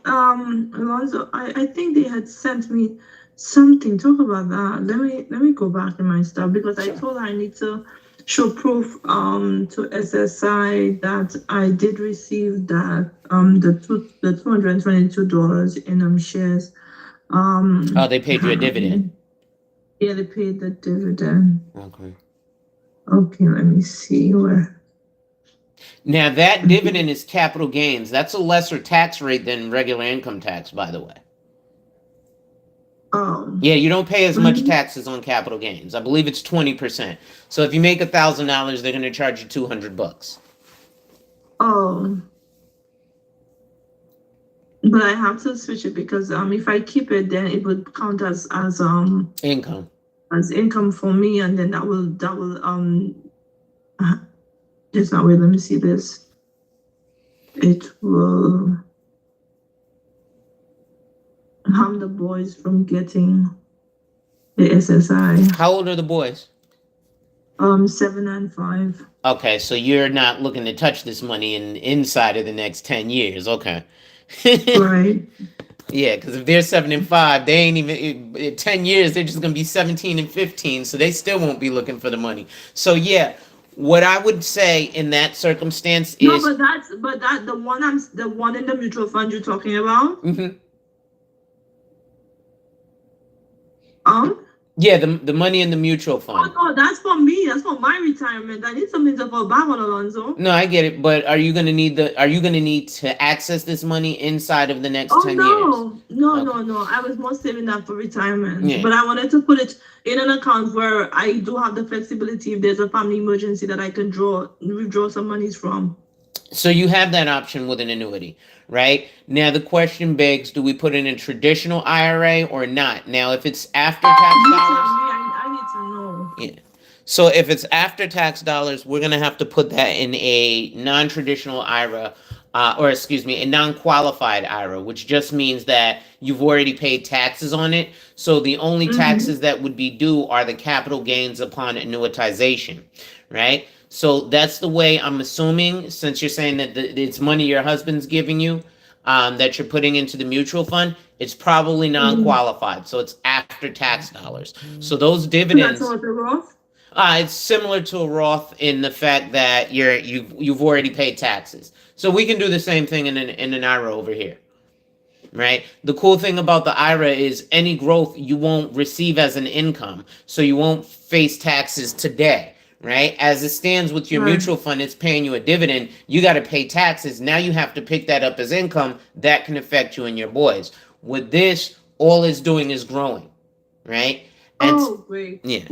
D: Alonzo, I think they had sent me something. Talk about that. Let me go back in my stuff because I told her I need to show proof to SSI that I did receive that the $222 in shares.
A: oh, they paid you a dividend.
D: Yeah, they paid the dividend.
A: Okay.
D: Okay, let me see where.
A: Now that dividend is capital gains. That's a lesser tax rate than regular income tax, by the way. Yeah, you don't pay as much taxes on capital gains. I believe it's 20%. So if you make $1,000, they're going to charge you $200.
D: Oh, but I have to switch it because if I keep it, then it would count as
A: income
D: for me, and then that will just not wait. Let me see this. It will harm the boys from getting the SSI.
A: How old are the boys?
D: 7 and 5.
A: Okay, so you're not looking to touch this money inside of the next 10 years. Okay.
D: Right.
A: Yeah, because if they're 7 and 5, they ain't even in 10 years. They're just gonna be 17 and 15, so they still won't be looking for the money. So yeah, what I would say in that circumstance is
D: no, but the one in the mutual fund you're talking about.
A: Mm-hmm. Yeah, the money in the mutual fund.
D: Oh no, that's for me. That's for my retirement. I need something to fall back on, Alonzo.
A: No, I get it, but are you gonna need to access this money inside of the next 10 years?
D: No. I was more saving that for retirement. Yeah. But I wanted to put it in an account where I do have the flexibility if there's a family emergency that I can withdraw some monies from.
A: So you have that option with an annuity, right? Now the question begs, do we put in a traditional IRA or not? Now if it's after tax dollars,
D: I need to know.
A: Yeah. So if it's after tax dollars, we're gonna have to put that in a non-traditional IRA, a non-qualified IRA, which just means that you've already paid taxes on it. So the only taxes that would be due are the capital gains upon annuitization, right? So that's the way I'm assuming, since you're saying that it's money your husband's giving you, that you're putting into the mutual fund, it's probably non-qualified. So it's after tax dollars. So those dividends.
D: That's what the Roth?
A: It's similar to a Roth in the fact that you've already paid taxes. So we can do the same thing in an IRA over here, right? The cool thing about the IRA is any growth you won't receive as an income, so you won't face taxes today. Right? As it stands with your mutual fund, it's paying you a dividend. You got to pay taxes. Now you have to pick that up as income. That can affect you and your boys. With this, all it's doing is growing. Right? And
D: great.
A: Yeah.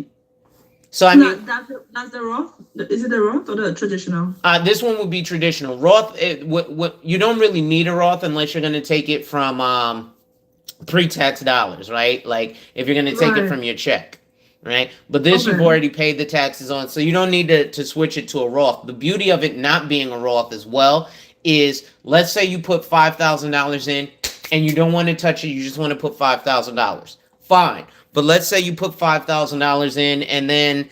A: So I mean,
D: that's the Roth. Is it the Roth or the traditional?
A: This one would be traditional. Roth. What you don't really need a Roth unless you're going to take it from pre-tax dollars, right? Like if you're going to take it from your check. Right? But this you've already paid the taxes on, so you don't need to switch it to a Roth. The beauty of it not being a Roth as well is, let's say you put $5,000 in and you don't want to touch it, you just want to put $5,000. Fine. But let's say you put $5,000 in and then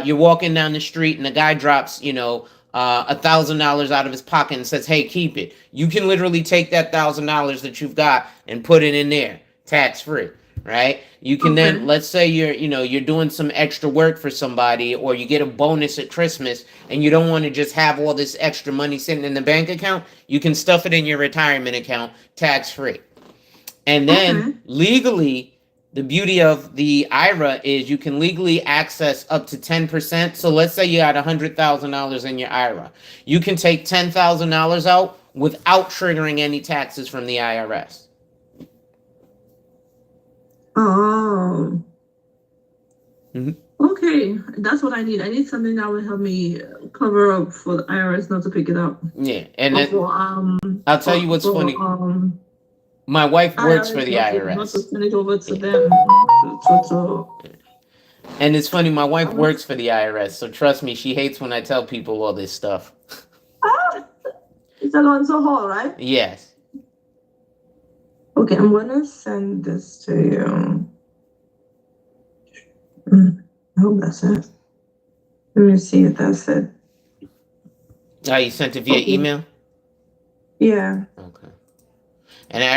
A: you're walking down the street and the guy drops, $1,000 out of his pocket and says, hey, keep it. You can literally take that $1,000 that you've got and put it in there, tax-free. right? You can then, let's say you're doing some extra work for somebody, or you get a bonus at Christmas, and you don't want to just have all this extra money sitting in the bank account. You can stuff it in your retirement account, tax free. And then legally, the beauty of the IRA is you can legally access up to 10%. So let's say you had $100,000 in your IRA. You can take $10,000 out without triggering any taxes from the IRS.
D: Oh. Okay, that's what I need. I need something that will help me cover up for the IRS not to pick it up.
A: Yeah, and I'll tell you what's funny. My wife works for the IRS.
D: Not to send it over to them.
A: And it's funny, my wife works for the IRS, so trust me, she hates when I tell people all this stuff.
D: It's Alonzo Hall, right?
A: Yes.
D: Okay, I'm gonna send this to you. I hope that's it. Let me see if that's it.
A: Oh, you sent it via email?
D: Yeah.
A: Okay. And I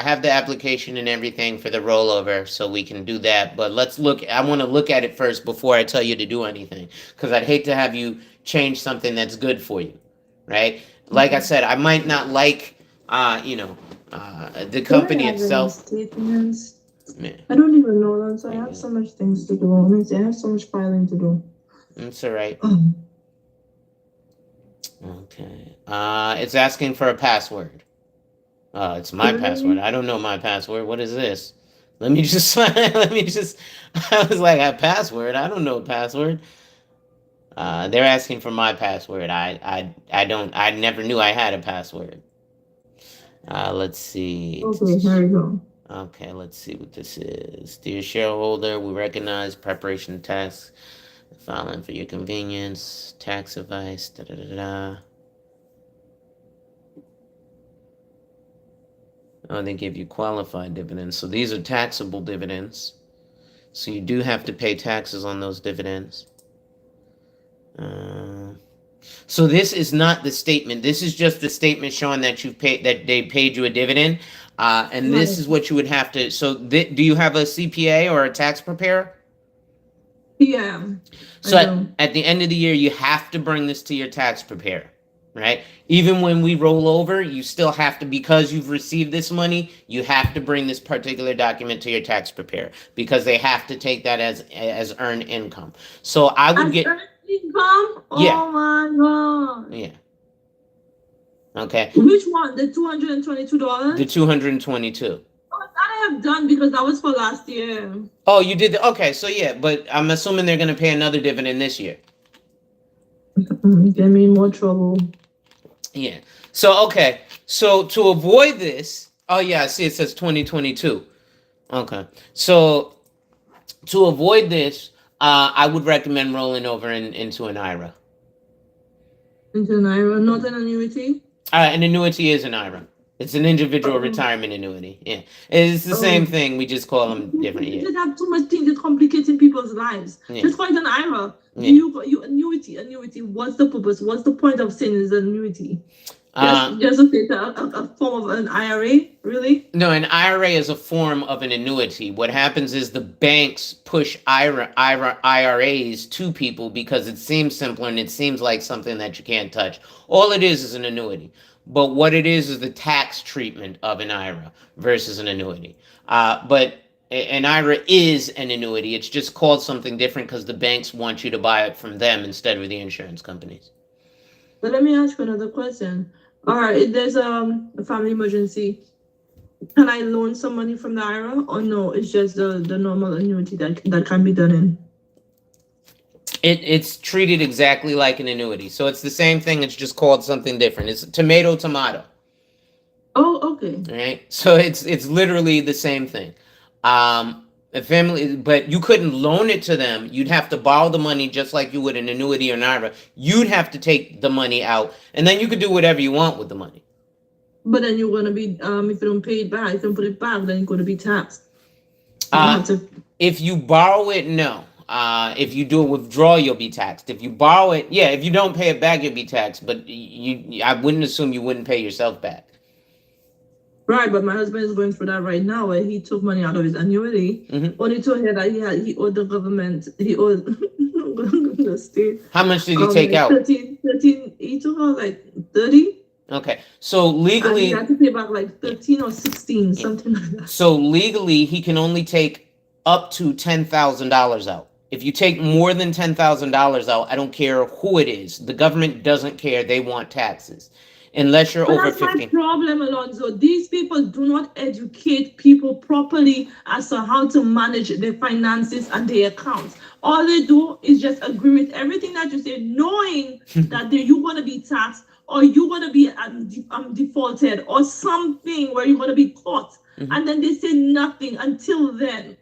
A: have the application and everything for the rollover, so we can do that. But I want to look at it first before I tell you to do anything, because I'd hate to have you change something that's good for you, right? Like I said, I might not like, the company itself.
D: Statements. I don't even know that, so I have so much things to do. I have so much filing to do.
A: That's all right. Okay. It's asking for a password. It's my password. I don't know my password. What is this? I was like, a password? I don't know a password. They're asking for my password. I never knew I had a password. Let's see.
D: Okay, here we go.
A: Okay, let's see what this is. Dear shareholder, we recognize preparation of tax filing for your convenience, tax advice, Oh, they give you qualified dividends. So these are taxable dividends. So you do have to pay taxes on those dividends. So this is not the statement. This is just the statement showing that they paid you a dividend. And this is what you would have to. So do you have a CPA or a tax preparer?
D: Yeah.
A: So at the end of the year, you have to bring this to your tax preparer, right? Even when we roll over, you still have to, because you've received this money, you have to bring this particular document to your tax preparer, because they have to take that as earned income. So I would get
D: earned income.
A: Yeah.
D: Oh my god.
A: Yeah. Okay.
D: Which one? The $222.
A: The 222.
D: I have done, because that was for last year.
A: Oh, you did. Okay, so yeah, but I'm assuming they're going to pay another dividend this year.
D: Get me in more trouble.
A: Yeah. So, okay. So to avoid this, oh yeah, I see it says 2022. Okay. So to avoid this, I would recommend rolling over into an IRA.
D: Into an IRA, not an annuity?
A: An annuity is an IRA. It's an individual retirement annuity. Yeah. It's the same thing. We just call them different.
D: You
A: Yeah.
D: just have too much things that complicating people's lives.
A: Yeah.
D: Just call it an IRA.
A: Yeah.
D: You annuity. What's the purpose? What's the point of saying it's an annuity? Just a form of an IRA, really?
A: No, an IRA is a form of an annuity. What happens is the banks push IRAs to people because it seems simpler and it seems like something that you can't touch. All it is an annuity. But what it is the tax treatment of an IRA versus an annuity. But an IRA is an annuity. It's just called something different because the banks want you to buy it from them instead of the insurance companies.
D: But let me ask you another question. All right, if there's a family emergency, can I loan some money from the IRA, or no? It's just the normal annuity that can be done in.
A: It's treated exactly like an annuity, so it's the same thing. It's just called something different. It's tomato.
D: Oh, okay.
A: Right. So it's literally the same thing. A family, but you couldn't loan it to them. You'd have to borrow the money just like you would an annuity or an IRA. You'd have to take the money out, and then you could do whatever you want with the money.
D: But then you're gonna be if you don't pay it back, if you don't put it back, then you're gonna be taxed.
A: If you borrow it, no. If you do a withdrawal, you'll be taxed. If you borrow it, yeah. If you don't pay it back, you'll be taxed. But I wouldn't assume you wouldn't pay yourself back.
D: Right, but my husband is going through that right now where he took money out of his annuity. Only told her that he owed the government, he owed the state.
A: How much did he take
D: like
A: out?
D: 13, he took out like 30.
A: Okay, so
D: And he
A: legally,
D: had to pay back like 13 or 16, something like that.
A: so legally, he can only take up to $10,000 out. If you take more than $10,000 out, I don't care who it is. The government doesn't care. They want taxes, unless you're
D: But
A: over
D: that's my
A: 15.
D: problem, Alonzo. These people do not educate people properly as to how to manage their finances and their accounts. All they do is just agree with everything that you say, knowing that you're going to be taxed or you're going to be defaulted or something where you're going to be caught. And then they say nothing until then.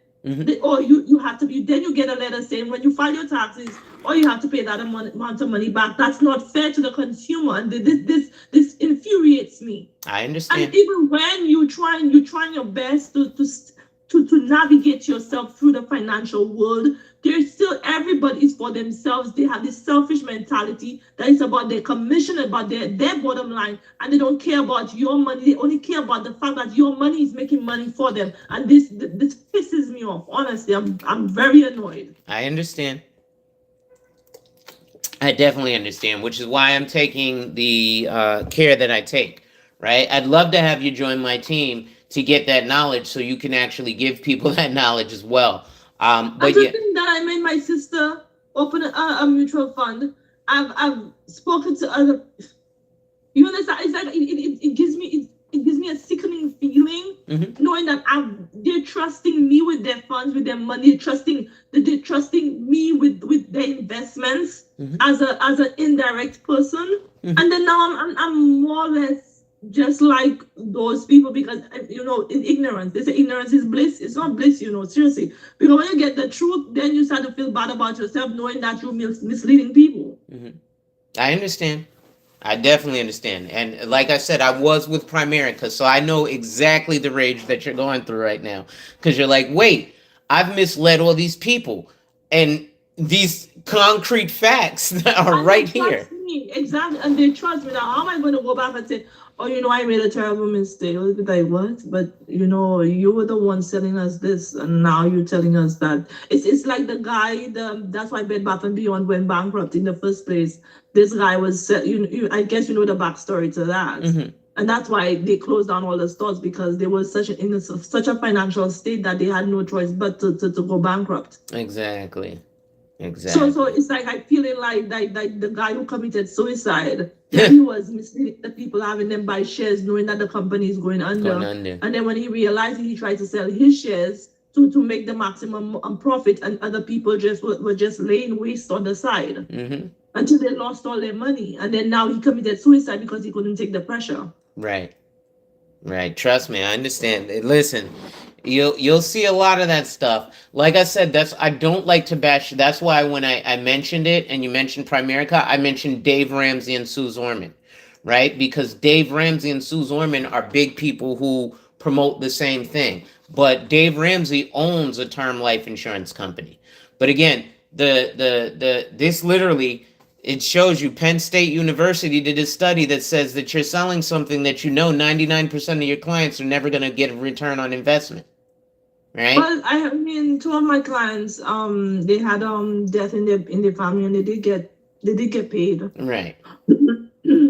D: Or you have to be, then you get a letter saying when you file your taxes, or you have to pay that amount of money back. That's not fair to the consumer, and this infuriates me.
A: I understand.
D: And even when you're trying your best to navigate yourself through the financial world, there's still everybody is for themselves. They have this selfish mentality that is about their commission, about their bottom line, and they don't care about your money. They only care about the fact that your money is making money for them. And this pisses me off. Honestly, I'm very annoyed.
A: I understand. I definitely understand, which is why I'm taking the care that I take, right? I'd love to have you join my team to get that knowledge so you can actually give people that knowledge as well. But
D: I
A: yeah,
D: think that I made my sister open a mutual fund. I've spoken to other. You understand? It's like it gives me a sickening feeling knowing that they're trusting me with their funds, with their money, they're trusting me with their investments as an indirect person, and then now I'm more or less just like those people because in ignorance. They say ignorance is bliss. It's not bliss, seriously. Because when you get the truth, then you start to feel bad about yourself, knowing that you're misleading people.
A: I understand. I definitely understand. And like I said, I was with Primerica, so I know exactly the rage that you're going through right now. Because you're like, wait, I've misled all these people. And these concrete facts that are right here.
D: Me. Exactly. And they trust me. Now, how am I going to go back and say, oh, I made a terrible mistake? I'll be like, what? But, you were the one telling us this, and now you're telling us that. It's like the guy, that's why Bed Bath & Beyond went bankrupt in the first place. This guy was, I guess you know the backstory to that. And that's why they closed down all the stores, because they were in such a financial state that they had no choice but to go bankrupt.
A: Exactly.
D: So it's like I feel it like the guy who committed suicide, he was misleading the people, having them buy shares, knowing that the company is going under. And then when he realized it, he tried to sell his shares to make the maximum profit, and other people were just laying waste on the side until they lost all their money. And then now he committed suicide because he couldn't take the pressure.
A: Right. Trust me, I understand. Listen, you'll see a lot of that stuff. Like I said, I don't like to bash. That's why when I mentioned it and you mentioned Primerica, I mentioned Dave Ramsey and Sue Zorman, right? Because Dave Ramsey and Sue Zorman are big people who promote the same thing. But Dave Ramsey owns a term life insurance company. But again, this literally, it shows you Penn State University did a study that says that you're selling something that 99% of your clients are never going to get a return on investment. Right?
D: Well, I mean, two of my clients, they had death in their family, and they did get paid.
A: Right.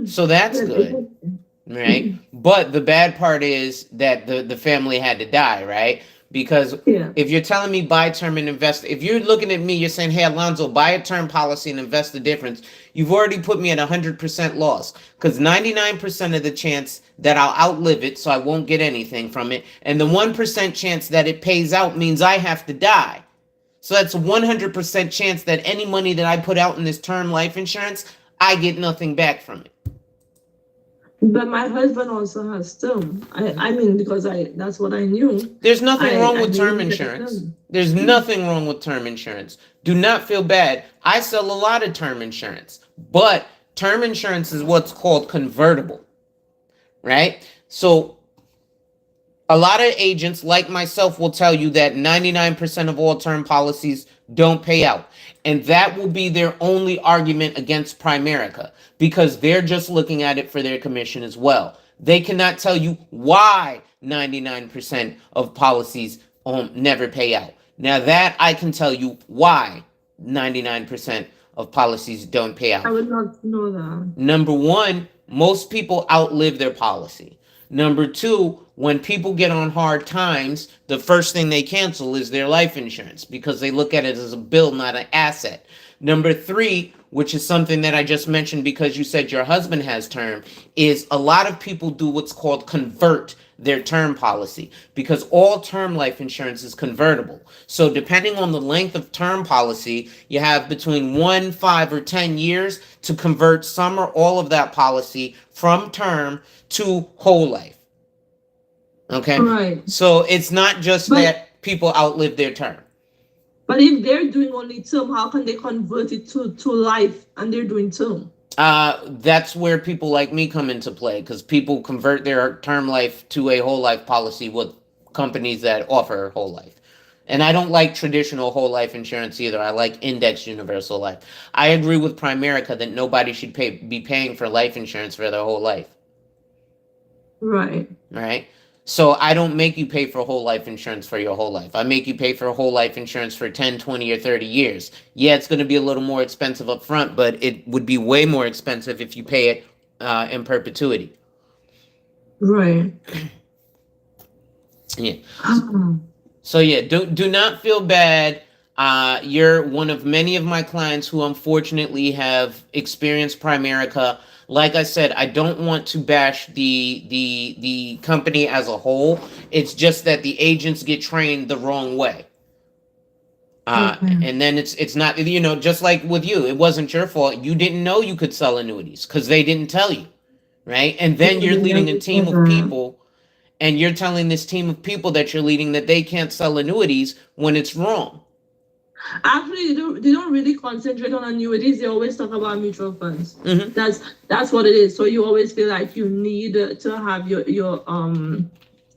A: So that's good. Right? But the bad part is that the family had to die, right? Because if you're telling me buy term and invest, if you're looking at me, you're saying, hey, Alonzo, buy a term policy and invest the difference. You've already put me at 100% loss, because 99% of the chance that I'll outlive it, so I won't get anything from it. And the 1% chance that it pays out means I have to die. So that's a 100% chance that any money that I put out in this term life insurance, I get nothing back from it.
D: But my husband also has term. I mean, because that's what I knew.
A: There's nothing wrong with term insurance. There's nothing wrong with term insurance. Do not feel bad. I sell a lot of term insurance, but term insurance is what's called convertible, right? So a lot of agents like myself will tell you that 99% of all term policies don't pay out. And that will be their only argument against Primerica, because they're just looking at it for their commission as well. They cannot tell you why 99% of policies never pay out. Now that I can tell you why 99% of policies don't pay
D: I
A: out.
D: would not know that.
A: Number one, most people outlive their policy. Number two, when people get on hard times, the first thing they cancel is their life insurance because they look at it as a bill, not an asset. Number three, which is something that I just mentioned because you said your husband has term, is a lot of people do what's called convert their term policy because all term life insurance is convertible. So depending on the length of term policy, you have between 1, 5, or 10 years to convert some or all of that policy from term to whole life. Okay?
D: Right.
A: So it's not just that people outlive their term.
D: But if they're doing only term, how can they convert it to life and they're doing term?
A: That's where people like me come into play because people convert their term life to a whole life policy with companies that offer whole life. And I don't like traditional whole life insurance either. I like indexed universal life. I agree with Primerica that nobody should be paying for life insurance for their whole life.
D: Right.
A: Right? So I don't make you pay for whole life insurance for your whole life. I make you pay for whole life insurance for 10, 20, or 30 years. Yeah, it's going to be a little more expensive up front, but it would be way more expensive if you pay it in perpetuity.
D: Right.
A: Yeah. So yeah, do not feel bad. You're one of many of my clients who unfortunately have experienced Primerica. Like I said, I don't want to bash the company as a whole. It's just that the agents get trained the wrong way. And then it's not, just like with you, it wasn't your fault. You didn't know you could sell annuities because they didn't tell you, right? And then you're leading a team of people, and you're telling this team of people that you're leading that they can't sell annuities when it's wrong.
D: Actually, they don't really concentrate on annuities. They always talk about mutual funds.
A: Mm-hmm.
D: That's what it is. So you always feel like you need to have your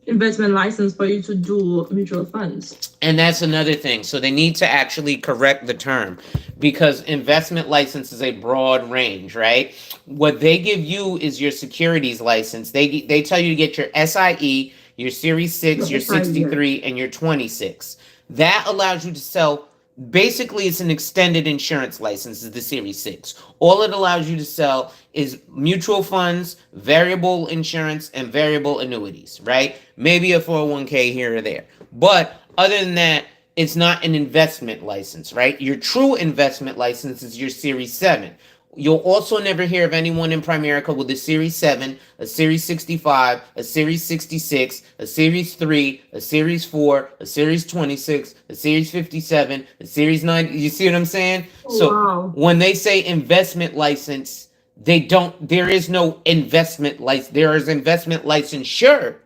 D: investment license for you to do mutual funds.
A: And that's another thing. So they need to actually correct the term because investment license is a broad range, right? What they give you is your securities license. They tell you to get your SIE, your Series 6, your 63, and your 26. That allows you to sell. Basically, it's an extended insurance license, is the Series 6. All it allows you to sell is mutual funds, variable insurance, and variable annuities, right? Maybe a 401k here or there. But other than that, it's not an investment license, right? Your true investment license is your Series 7. You'll also never hear of anyone in Primerica with a Series 7, a Series 65, a Series 66, a Series 3, a Series 4, a Series 26, a Series 57, a Series 9. You see what I'm saying? So when they say investment license, there is no investment license. There is investment licensure,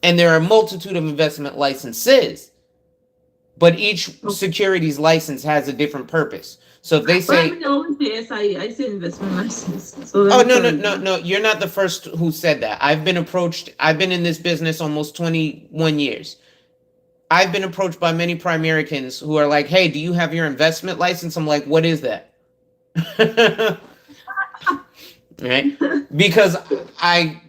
A: and there are a multitude of investment licenses. But each securities license has a different purpose. So if they say,
D: I always say SIE, I say investment license. So
A: no, you're not the first who said that. I've been approached. I've been in this business almost 21 years. I've been approached by many Primericans who are like, "Hey, do you have your investment license?" I'm like, "What is that?" Right? Because I'm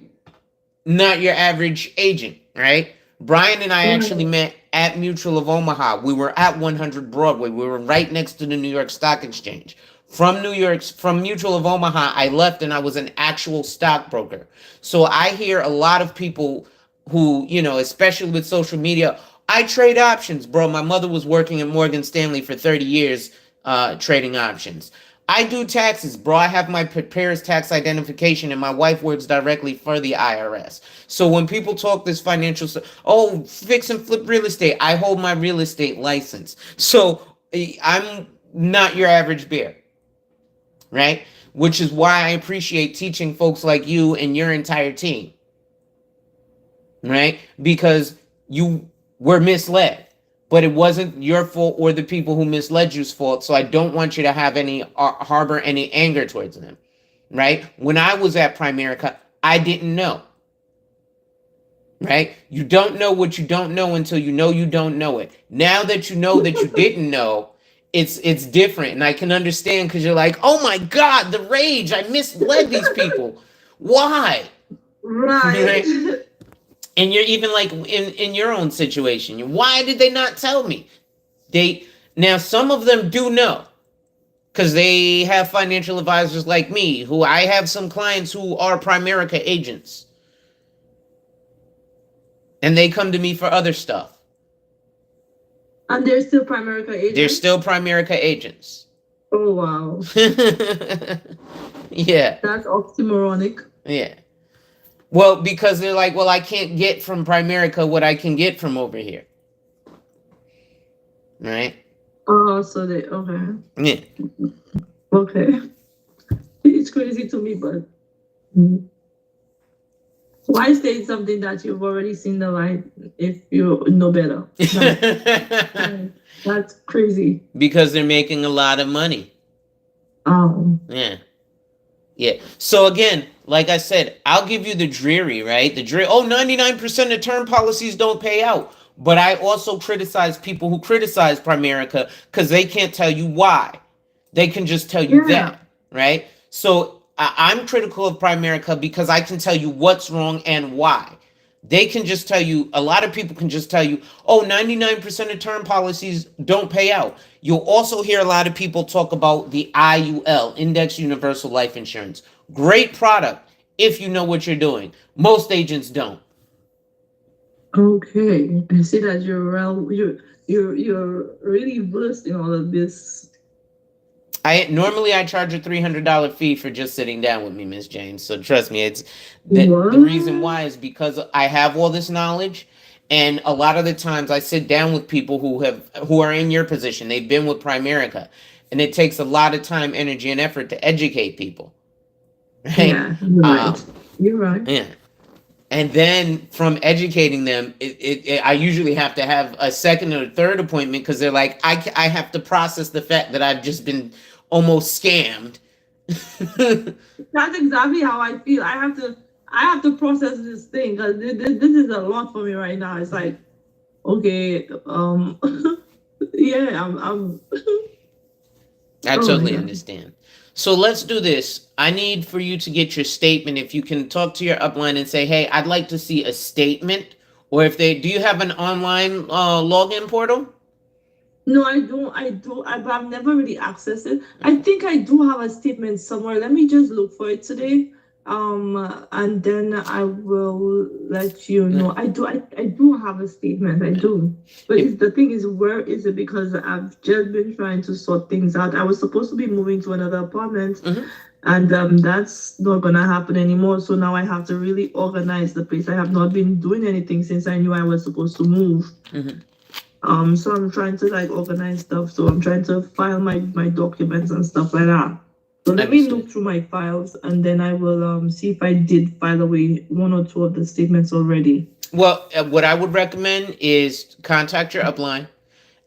A: not your average agent, right? Brian and I actually met at Mutual of Omaha. We were at 100 Broadway. We were right next to the New York Stock Exchange. From Mutual of Omaha, I left and I was an actual stockbroker. So I hear a lot of people who, especially with social media, I trade options, bro. My mother was working at Morgan Stanley for 30 years trading options. I do taxes, bro. I have my preparer's tax identification, and my wife works directly for the IRS. So when people talk this financial stuff, fix and flip real estate, I hold my real estate license. So I'm not your average bear, right? Which is why I appreciate teaching folks like you and your entire team, right? Because you were misled. But it wasn't your fault or the people who misled you's fault. So I don't want you to have harbor any anger towards them, right? When I was at Primerica, I didn't know, right? You don't know what you don't know until you know you don't know it. Now that you know that you didn't know, it's different. And I can understand because you're like, oh my God, the rage. I misled these people. Why?
D: Right.
A: And you're even like in your own situation. Why did they not tell me? Now some of them do know because they have financial advisors like me. Who I have some clients who are Primerica agents, and they come to me for other stuff.
D: And they're still Primerica agents?
A: They're still Primerica agents.
D: Oh, wow.
A: Yeah.
D: That's oxymoronic.
A: Yeah. Well, because they're like, well, I can't get from Primerica what I can get from over here. Right?
D: Oh, so they, okay.
A: Yeah.
D: Okay. It's crazy to me, but why say something that you've already seen the light if you know better? That's crazy.
A: Because they're making a lot of money.
D: Oh.
A: Yeah. Yeah. So again, like I said, I'll give you the dreary, right? The dreary. Oh, 99% of term policies don't pay out. But I also criticize people who criticize Primerica because they can't tell you why. They can just tell you that, right? So I'm critical of Primerica because I can tell you what's wrong and why. They can just tell you, a lot of people can just tell you, oh, 99% of term policies don't pay out. You'll also hear a lot of people talk about the IUL, Index Universal Life Insurance. Great product if you know what you're doing. Most agents don't.
D: Okay. I see that you're really versed in all of this.
A: Normally I charge a $300 fee for just sitting down with me, Miss James. So trust me, it's the reason why is because I have all this knowledge, and a lot of the times I sit down with people who are in your position. They've been with Primerica, and it takes a lot of time, energy, and effort to educate people. Right?
D: Yeah, you're right. You're right.
A: Yeah. And then from educating them, I usually have to have a second or third appointment because they're like, I have to process the fact that I've just been almost scammed.
D: That's exactly how I feel. I have to process this thing because this is a lot for me right now. It's like, okay, yeah, I'm
A: I totally understand. So let's do this. I need for you to get your statement. If you can talk to your upline and say, hey, I'd like to see a statement. Or if do you have an online login portal?
D: No, I don't. I've never really accessed it. I think I do have a statement somewhere. Let me just look for it today. And then I will let you know. I do have a statement. I do. But the thing is, where is it? Because I've just been trying to sort things out. I was supposed to be moving to another apartment, and that's not gonna happen anymore. So now I have to really organize the place. I have not been doing anything since I knew I was supposed to move. So I'm trying to like organize stuff. So I'm trying to file my documents and stuff like that. So let me look through my files, and then I will see if I did file away one or two of the statements already.
A: Well, what I would recommend is contact your upline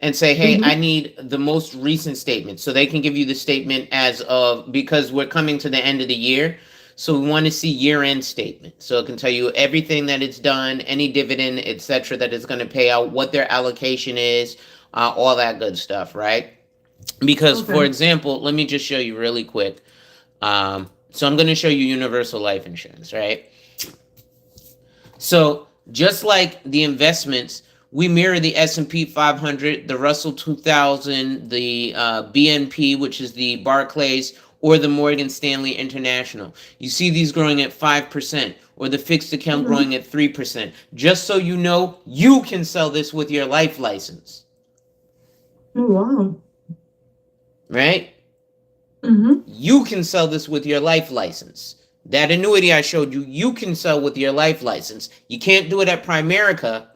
A: and say, hey, I need the most recent statement. So they can give you the statement as of, because we're coming to the end of the year. So we want to see year-end statement. So it can tell you everything that it's done, any dividend, etc., that it's going to pay out, what their allocation is, all that good stuff, right? Because, for example, let me just show you really quick. So I'm going to show you universal life insurance, right? So just like the investments, we mirror the S&P 500, the Russell 2000, the BNP, which is the Barclays, or the Morgan Stanley International. You see these growing at 5%, or the fixed account growing at 3%. Just so you know, you can sell this with your life license.
D: Oh, wow.
A: Right? You can sell this with your life license. That annuity I showed you, you can sell with your life license. You can't do it at Primerica,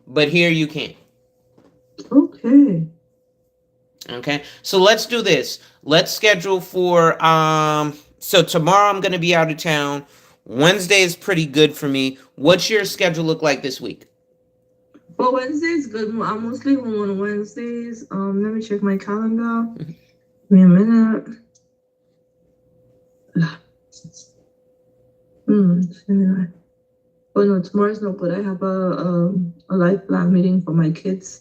A: but here you can. Okay, so let's do this. Let's schedule for, so tomorrow I'm going to be out of town. Wednesday is pretty good for me. What's your schedule look like this week?
D: Well, Wednesday is good. I'm mostly home on Wednesdays. Let me check my calendar. Give me a minute. Oh no, tomorrow's not good. I have a life plan meeting for my kids.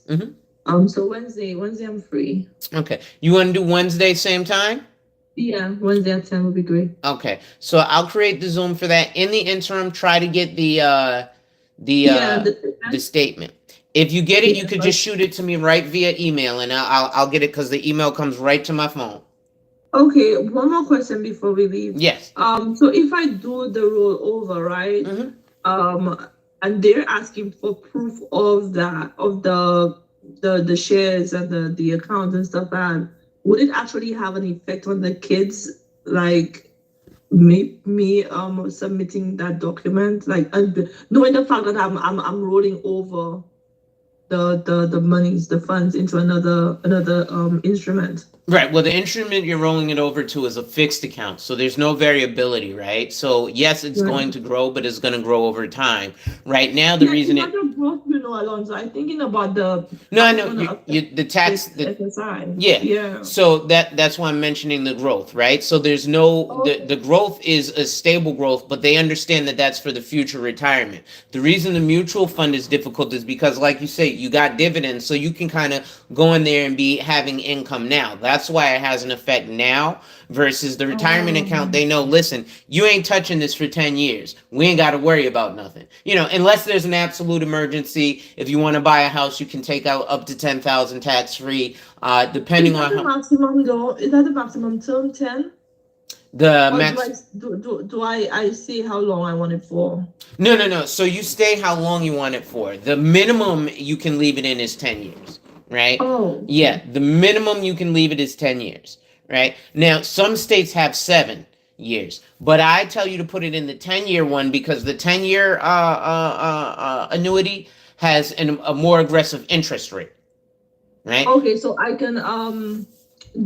D: So Wednesday I'm free.
A: Okay. You want to do Wednesday same time?
D: Yeah, Wednesday at 10 would be great.
A: Okay, so I'll create the Zoom for that. In the interim, try to get the
D: Yeah,
A: uh the statement. If you get it, you
D: yeah.
A: could just shoot it to me right via email, and I'll get it because the email comes right to my phone.
D: Okay, one more question before we leave.
A: Yes.
D: So if I do the rollover, right?
A: Mm-hmm.
D: And they're asking for proof of that, of the shares and the accounts and stuff, and would it actually have an effect on the kids, like me submitting that document, like, and knowing the fact that I'm rolling over the monies, the funds into another instrument.
A: Right. Well, the instrument you're rolling it over to is a fixed account, so there's no variability, right? So yes, it's
D: Right.
A: going to grow, but it's going to grow over time. Right now, the
D: Yeah,
A: reason
D: it's not the growth, Alonso. I'm thinking about the
A: no,
D: how
A: I
D: it's
A: know
D: gonna affect
A: the tax
D: this SSI.
A: yeah.
D: Yeah.
A: So that's why I'm mentioning the growth, right? So there's no the growth is a stable growth, but they understand that that's for the future retirement. The reason the mutual fund is difficult is because, like you say, you got dividends, so you can kind of go in there and be having income now. That's why it has an effect now versus the retirement account. They know, listen, you ain't touching this for 10 years. We ain't got to worry about nothing. Unless there's an absolute emergency. If you want to buy a house, you can take out up to 10,000 tax free. Depending
D: Is that
A: on
D: the maximum though? Is that the maximum term 10?
A: the
D: Or
A: max.
D: do I see how long I want it for?
A: No. So you stay how long you want it for. The minimum you can leave it in is 10 years, right?
D: Oh.
A: Yeah, the minimum you can leave it is 10 years, right? Now, some states have 7 years, but I tell you to put it in the 10-year one because the 10-year annuity has a more aggressive interest rate, right?
D: Okay, so I can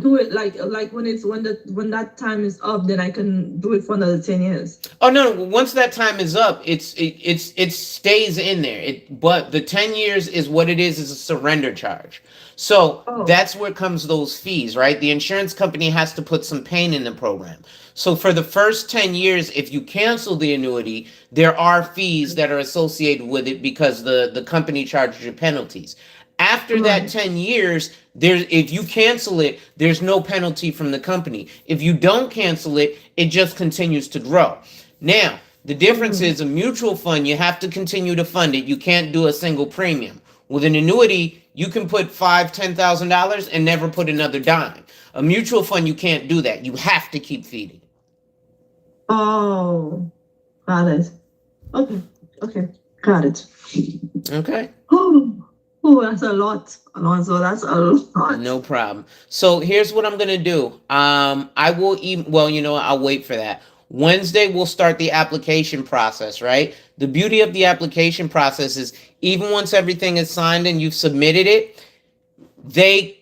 D: do it like when that time is up, then I can do it for another 10 years.
A: Oh no! Once that time is up, it stays in there. But the 10 years is what it is a surrender charge. So that's where comes those fees, right? The insurance company has to put some pain in the program. So for the first 10 years, if you cancel the annuity, there are fees that are associated with it because the company charges you penalties. After that 10 years, if you cancel it, there's no penalty from the company. If you don't cancel it, it just continues to grow. Now, the difference is a mutual fund, you have to continue to fund it. You can't do a single premium. With an annuity, you can put $5,000-$10,000 and never put another dime. A mutual fund, you can't do that. You have to keep feeding.
D: Oh, got it. Okay, got it.
A: Okay.
D: Oh, that's a lot, Alonso. That's a lot.
A: No problem. So here's what I'm gonna do. I will well, I'll wait for that. Wednesday we'll start the application process, right? The beauty of the application process is even once everything is signed and you've submitted it, they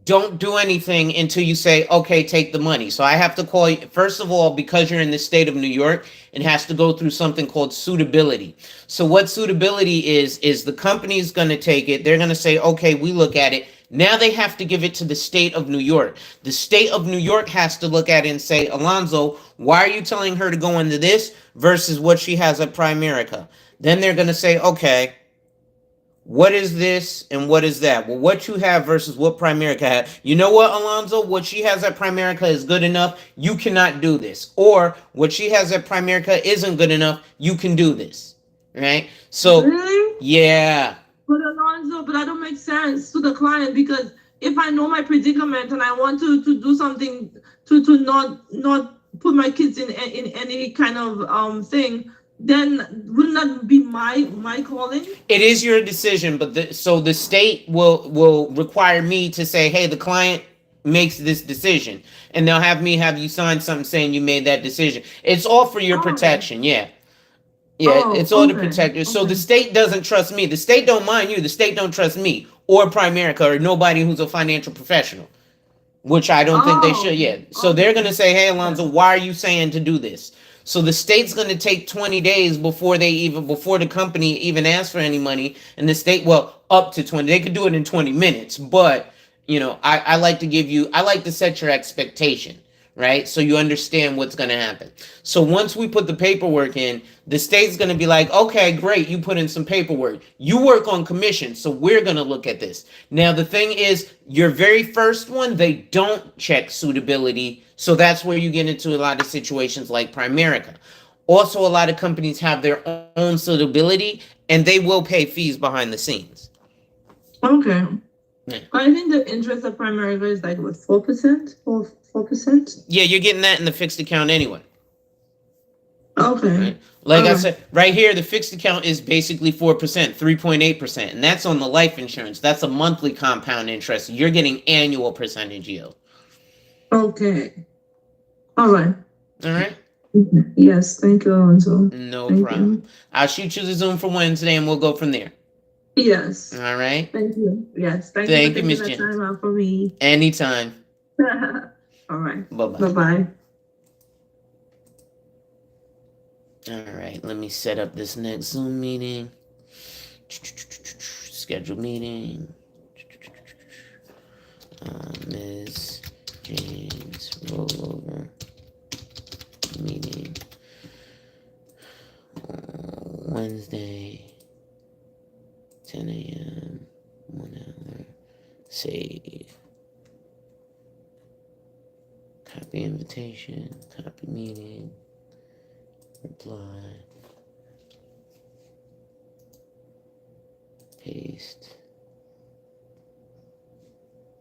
A: don't do anything until you say, okay, take the money. So I have to call you, first of all, because you're in the state of New York, it has to go through something called suitability. So what suitability is the company's going to take it. They're going to say, okay, we look at it. Now they have to give it to the state of New York. The state of New York has to look at it and say, Alonzo, why are you telling her to go into this versus what she has at Primerica? Then they're going to say, okay, what is this and what is that? Well, what you have versus what Primerica has. You know what, Alonzo? What she has at Primerica is good enough. You cannot do this. Or what she has at Primerica isn't good enough. You can do this. Right? So,
D: really?
A: Yeah.
D: But Alonzo, but that don't make sense to the client because if I know my predicament and I want to do something to not put my kids in any kind of thing, then wouldn't that be my calling?
A: It is your decision, but so the state will require me to say, hey, the client makes this decision, and they'll have you sign something saying you made that decision. It's all for your protection, yeah. It's all to protect you. So the state doesn't trust me. The state don't mind you. The state don't trust me or Primerica or nobody who's a financial professional, which I don't think they should yet. So they're going to say, hey, Alonzo, why are you saying to do this? So the state's going to take 20 days before the company even asks for any money. And the state, up to 20. They could do it in 20 minutes. But, I like to set your expectation, right? So you understand what's going to happen. So once we put the paperwork in, the state's going to be like, okay, great, you put in some paperwork. You work on commission, so we're going to look at this. Now, the thing is, your very first one, they don't check suitability. So that's where you get into a lot of situations like Primerica. Also, a lot of companies have their own suitability, and they will pay fees behind the scenes.
D: Okay.
A: Yeah.
D: I think the interest of primary is like what 4% or 4%.
A: Yeah, you're getting that in the fixed account anyway.
D: Okay.
A: Right? Like I said, right here, the fixed account is basically 4%, 3.8%, and that's on the life insurance. That's a monthly compound interest. You're getting annual percentage yield.
D: Okay. All right.
A: All right.
D: Yes. Thank you, Alonso.
A: No
D: Thank
A: problem.
D: you.
A: I'll shoot you the Zoom for Wednesday, and we'll go from there.
D: Yes.
A: All right.
D: Thank you. Yes. Thank you
A: Thank
D: for
A: you,
D: taking
A: Miss
D: the
A: Jen.
D: time out for me.
A: Anytime.
D: All right.
A: Bye bye.
D: Bye-bye.
A: All right. Let me set up this next Zoom meeting. Schedule meeting. Ms. James rollover meeting Wednesday, 10 a.m. 1 hour. Save. Copy invitation. Copy meeting. Reply. Paste.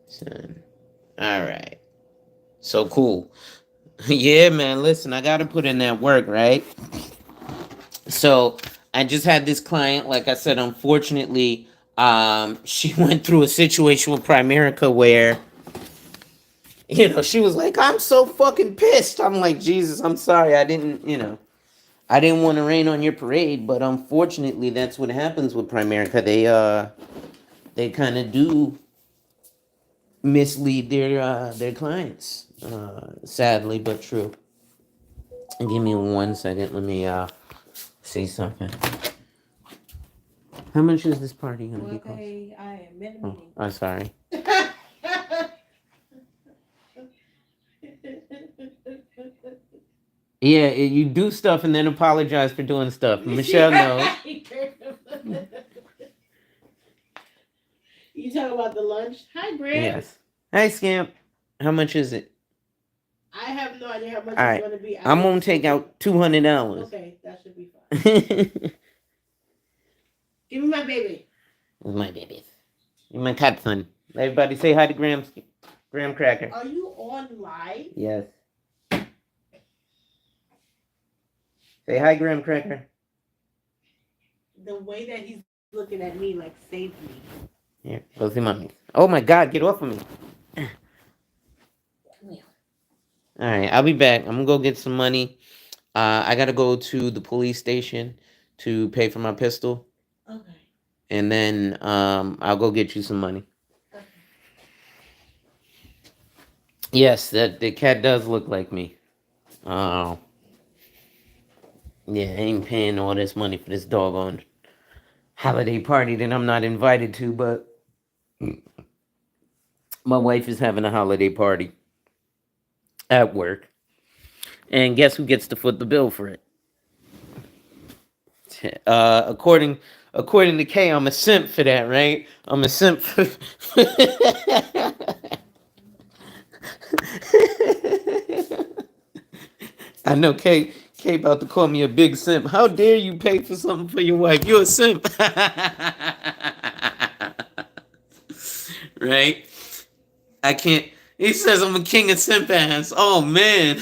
A: Send. All right. So cool. Yeah, man. Listen, I got to put in that work, right? So I just had this client, like I said, unfortunately, she went through a situation with Primerica where, she was like, I'm so fucking pissed. I'm like, Jesus, I'm sorry. I didn't want to rain on your parade, but unfortunately, that's what happens with Primerica. They kind of do mislead their clients. Sadly, but true. Give me 1 second. Let me say something. How much is this party gonna be cost?
E: Okay, I am in a meeting.
A: I'm sorry. Yeah, you do stuff and then apologize for doing stuff. Michelle knows.
E: You talk about the lunch? Hi, Grant.
A: Yes. Hey, Scamp. How much is it?
E: I have no idea how much
A: All right.
E: it's going to be.
A: I'm gonna take out $200.
E: Okay, that should be fine. Give me my baby.
A: My baby. My cat son. Everybody say hi to Graham Cracker.
E: Are you on live?
A: Yes. Say hi, Graham Cracker.
E: The way that he's looking at me like saved me.
A: Here, go see mommy. Oh my God, get off of me. All right, I'll be back. I'm gonna go get some money. I gotta go to the police station to pay for my pistol.
E: Okay.
A: And then I'll go get you some money.
E: Okay.
A: Yes, the cat does look like me. Oh. Yeah, I ain't paying all this money for this doggone holiday party that I'm not invited to, but my wife is having a holiday party at work. And guess who gets to foot the bill for it? According to Kay, I'm a simp for that, right? I'm a simp for I know Kay about to call me a big simp. How dare you pay for something for your wife? You're a simp. Right? I can't. He says I'm a king of simp ass. Oh man.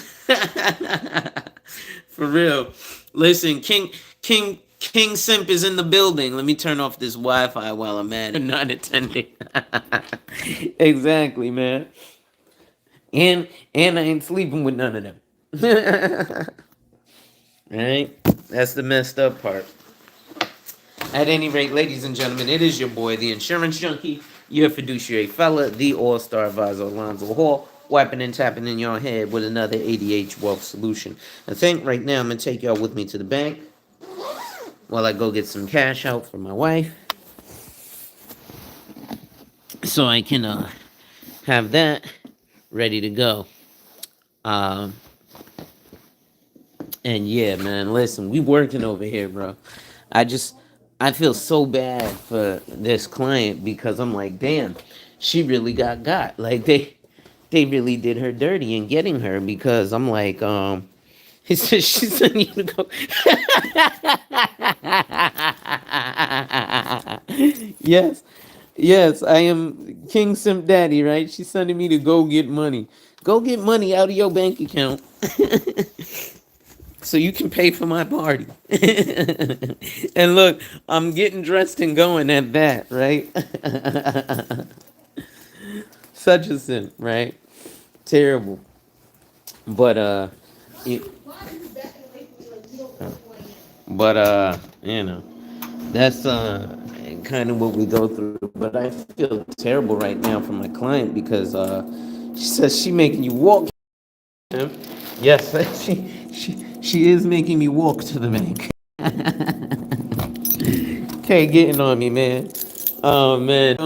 A: For real. Listen, King Simp is in the building. Let me turn off this Wi-Fi while I'm at it. Not attending. Exactly, man. And I ain't sleeping with none of them. Right? That's the messed up part. At any rate, ladies and gentlemen, it is your boy, the insurance junkie, your fiduciary fella, the all-star advisor, Alonzo Hall, wiping and tapping in your head with another ADH wealth solution. I think right now I'm going to take y'all with me to the bank while I go get some cash out for my wife so I can have that ready to go. Um, and yeah, man, listen, we working over here, bro. I just, I feel so bad for this client because I'm like, damn, she really got. Like they really did her dirty in getting her because I'm like, he said she said you to go. Yes, yes, I am King Simp Daddy, right? She's sending me to go get money. Go get money out of your bank account. So you can pay for my party. And look, I'm getting dressed and going at that, right? Such a simp, right? Terrible. But it, you know, that's kind of what we go through. But I feel terrible right now for my client because she says she making you walk. Yes, she is making me walk to the bank. Okay, getting on me, man. Oh man,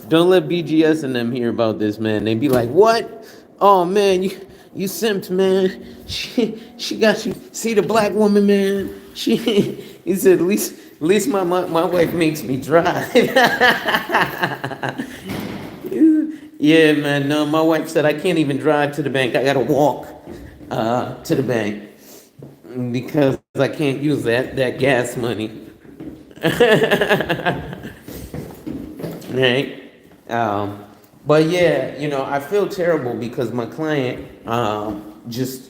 A: don't let BGS and them hear about this, man. They be like, "What? Oh man, you simped, man. She got you. See the black woman, man. She." He said, "At least my wife makes me drive." Yeah, man. No, my wife said I can't even drive to the bank. I gotta walk to the bank because I can't use that gas money. Right? But yeah, I feel terrible because my client just,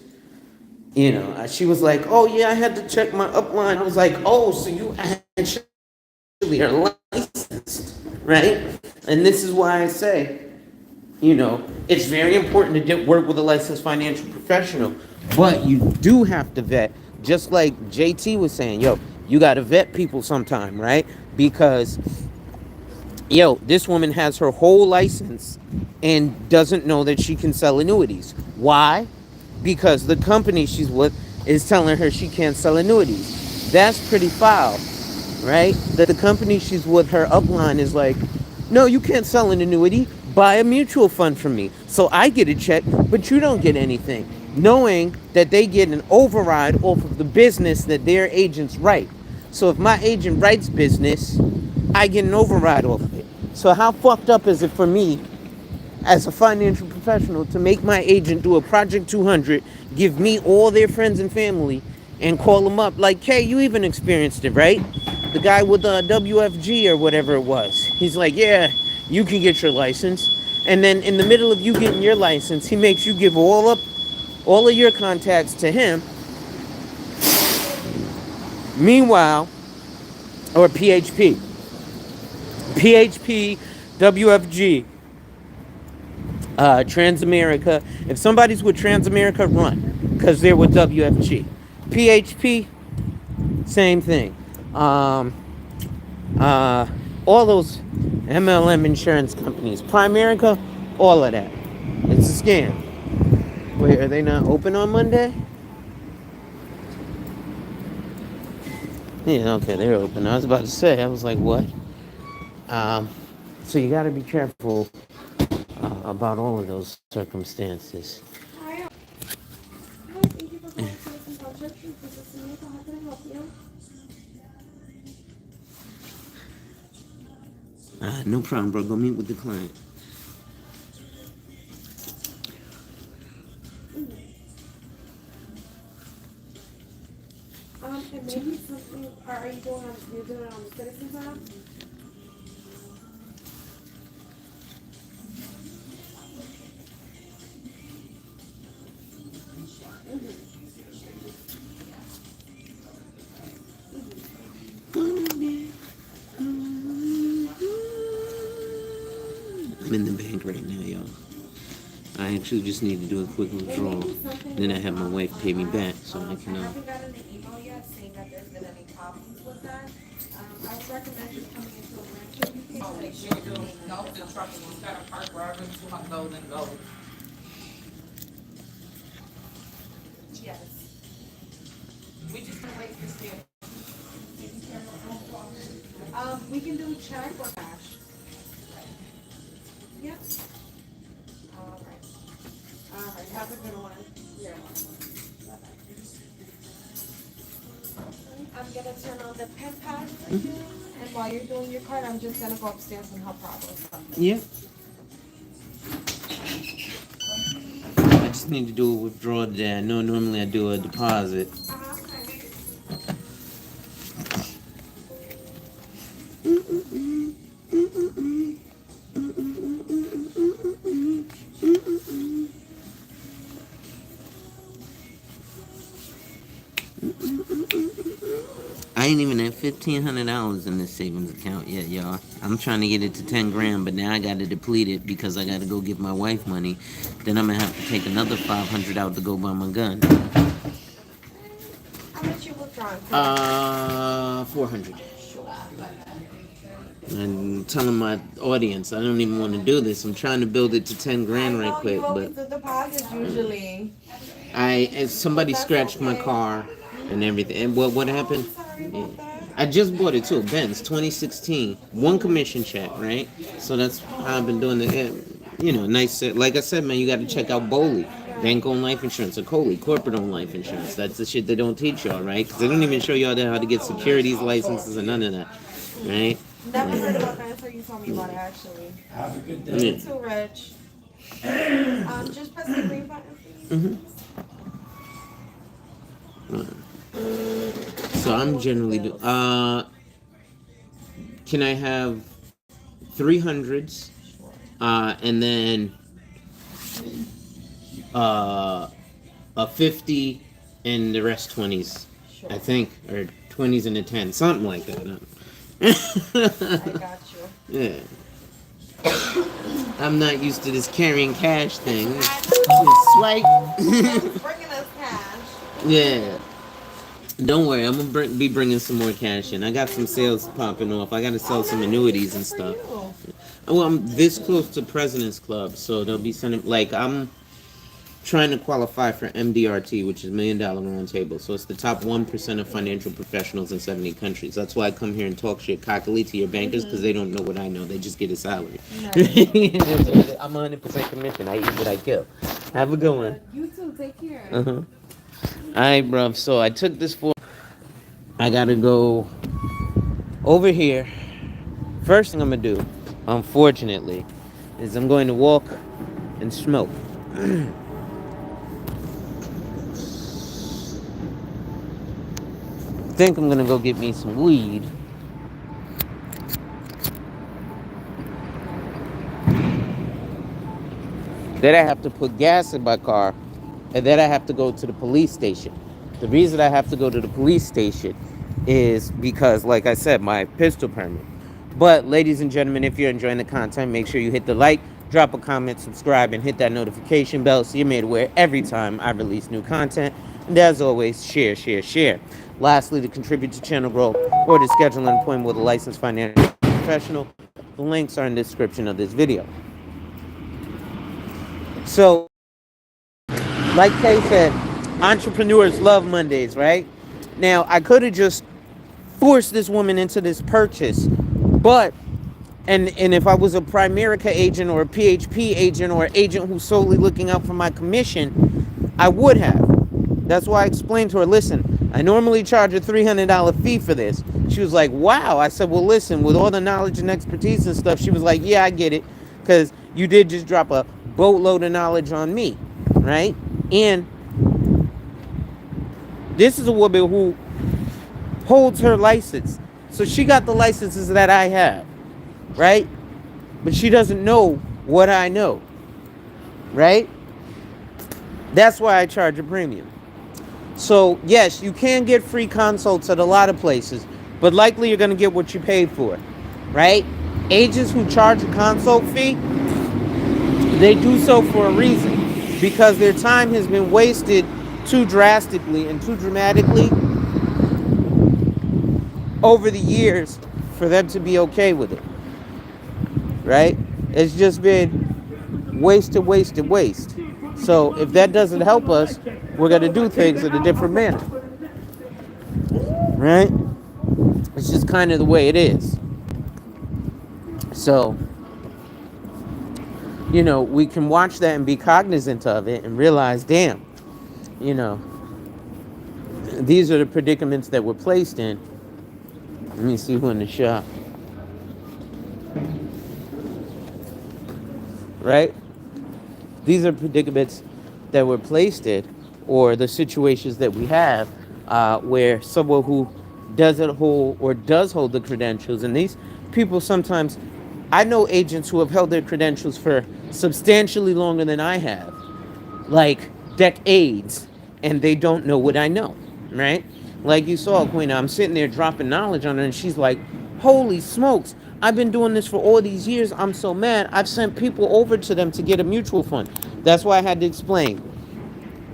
A: she was like, "Oh yeah, I had to check my upline." I was like, "Oh, so you actually are licensed, right?" And this is why I say, it's very important to work with a licensed financial professional, but you do have to vet, just like JT was saying, you got to vet people sometime, right? Because this woman has her whole license and doesn't know that she can sell annuities. Why? Because the company she's with is telling her she can't sell annuities. That's pretty foul, right? That the company she's with, her upline, is like, "No, you can't sell an annuity. Buy a mutual fund from me. So I get a check, but you don't get anything." Knowing that they get an override off of the business that their agents write. So if my agent writes business, I get an override off of it. So how fucked up is it for me as a financial professional to make my agent do a Project 200, give me all their friends and family, and call them up like, "Hey, you even experienced it, right? The guy with the WFG or whatever it was." He's like, "Yeah, you can get your license." And then in the middle of you getting your license, he makes you give all of your contacts to him. Meanwhile, or PHP, WFG, Transamerica. If somebody's with Transamerica, run, because they're with WFG. PHP, same thing. All those MLM insurance companies, Primerica, all of that. It's a scam. Wait, are they not open on Monday? Yeah, okay, they're open. I was about to say, I was like, what? So you got to be careful about all of those circumstances.
F: Thank you for calling Citizen Project. This is Samantha. How can I help you?
A: No problem, bro. Go meet with the client.
F: And maybe something. Are you doing you're doing it on the Citizens app?
A: I'm in the bank right now, y'all. I actually just need to do a quick withdrawal. Then I have my wife pay me back so I can.
F: I haven't gotten an email yet saying that there's been any problems with that. I would recommend you coming into a branch if you can.
G: Oh, make sure you do. No, the truck is gotta park wherever you want to go, then go.
F: Yes.
G: We just gonna wait to see.
F: We can do check or cash. Yep. All right. Have a good one. gonna turn on the pen pad for you, and while you're doing your card, I'm just gonna go upstairs and help out with something.
A: Yeah. I just need to do a withdrawal today. I know normally I do a deposit. I ain't even at $1,500 in this savings account yet, y'all. I'm trying to get it to 10 grand, but now I got to deplete it because I got to go give my wife money. Then I'm gonna have to take another 500 out to go buy my gun.
F: How much you withdrawing?
A: 400. I'm telling my audience I don't even want to do this. I'm trying to build it to 10 grand right quick,
F: You always
A: but
F: do deposits usually.
A: somebody scratched my car and everything. And what happened?
F: Sorry about that.
A: I just bought it too, Benz 2016, one commission check, right? So that's how I've been doing it. You know, nice. Like I said, man, you got to check out BOLI, bank-owned life insurance, or COLI, corporate-owned life insurance. That's the shit they don't teach y'all, right? Because they don't even show y'all how to get securities licenses and none of that, right?
F: Never heard about that until you told me about it, actually.
A: Yeah.
F: You're too rich. Just press the green button, please.
A: So I'm generally can I have 300s, and then a 50 and the rest 20s, I think, or 20s and a 10, something like that.
F: I got you.
A: Yeah. I'm not used to this carrying cash thing. Swipe.
F: Bringing us cash.
A: Yeah. Don't worry, I'm gonna be bringing some more cash in. I got some sales popping off. I gotta sell some annuities and stuff. Well, I'm this close to President's Club, so they'll be sending. Like, I'm trying to qualify for MDRT, which is $1 Million Round Table. So it's the top 1% of financial professionals in 70 countries. That's why I come here and talk shit cockily to your bankers, because they don't know what I know. They just get a salary. Right. I'm 100% commission. I eat what I kill. Have a good one.
F: You too. Take care.
A: All right, bruv. So I took this for. I gotta go over here. First thing I'm gonna do, unfortunately, is I'm going to walk and smoke. Think I'm gonna go get me some weed. Then I have to put gas in my car, and then I have to go to the police station. The reason I have to go to the police station is because, like I said, my pistol permit. But, ladies and gentlemen, if you're enjoying the content, make sure you hit the like, drop a comment, subscribe, and hit that notification bell so you're made aware every time I release new content. And as always, share, share, share. Lastly, to contribute to channel growth or to schedule an appointment with a licensed financial professional, the links are in the description of this video. So, like Kay said, entrepreneurs love Mondays, right? Now, I could have just forced this woman into this purchase, but, and if I was a Primerica agent or a PHP agent or an agent who's solely looking out for my commission, I would have. That's why I explained to her, listen, I normally charge a $300 fee for this. She was like, wow. I said, well, listen, with all the knowledge and expertise and stuff, she was like, yeah, I get it, because you did just drop a boatload of knowledge on me, right? And this is a woman who holds her license. So she got the licenses that I have, right? But she doesn't know what I know, right? That's why I charge a premium. So, yes, you can get free consults at a lot of places, but likely you're going to get what you paid for, right? Agents who charge a consult fee, they do so for a reason, because their time has been wasted too drastically and too dramatically over the years for them to be okay with it, right? It's just been wasted. So if that doesn't help us, we're going to do things in a different manner, right? It's just kind of the way it is. So, you know, we can watch that and be cognizant of it and realize, damn, you know, these are the predicaments that we're placed in. Let me see who in the shop. Right? These are predicaments that we're placed in, or the situations that we have where someone who doesn't hold or does hold the credentials, and these people sometimes, I know agents who have held their credentials for substantially longer than I have, like decades, and they don't know what I know, right? Like you saw, Queen, I'm sitting there dropping knowledge on her, and she's like, holy smokes, I've been doing this for all these years. I'm so mad. I've sent people over to them to get a mutual fund. That's why I had to explain.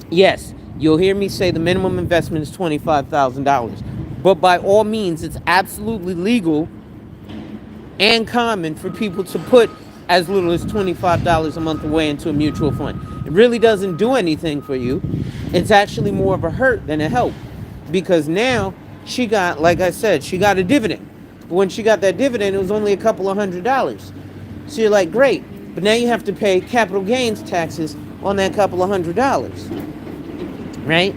A: Yes, you'll hear me say the minimum investment is $25,000. But by all means, it's absolutely legal and common for people to put as little as $25 a month away into a mutual fund. It really doesn't do anything for you. It's actually more of a hurt than a help. Because now she got, like I said, she got a dividend. But when she got that dividend, it was only a couple of $100s. So you're like, great. But now you have to pay capital gains taxes on that couple of $100s. Right?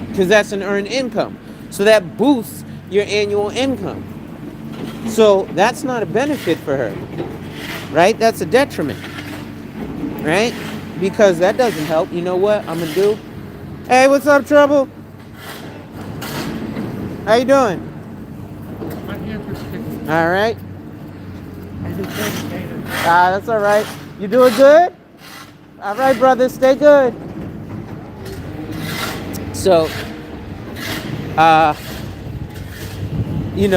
A: Because that's an earned income. So that boosts your annual income. So that's not a benefit for her. Right? That's a detriment. Right? Because that doesn't help. You know what I'm going to do? Hey, what's up, Trouble? How you doing? All right. That's all right. You doing good? All right, brother. Stay good. So,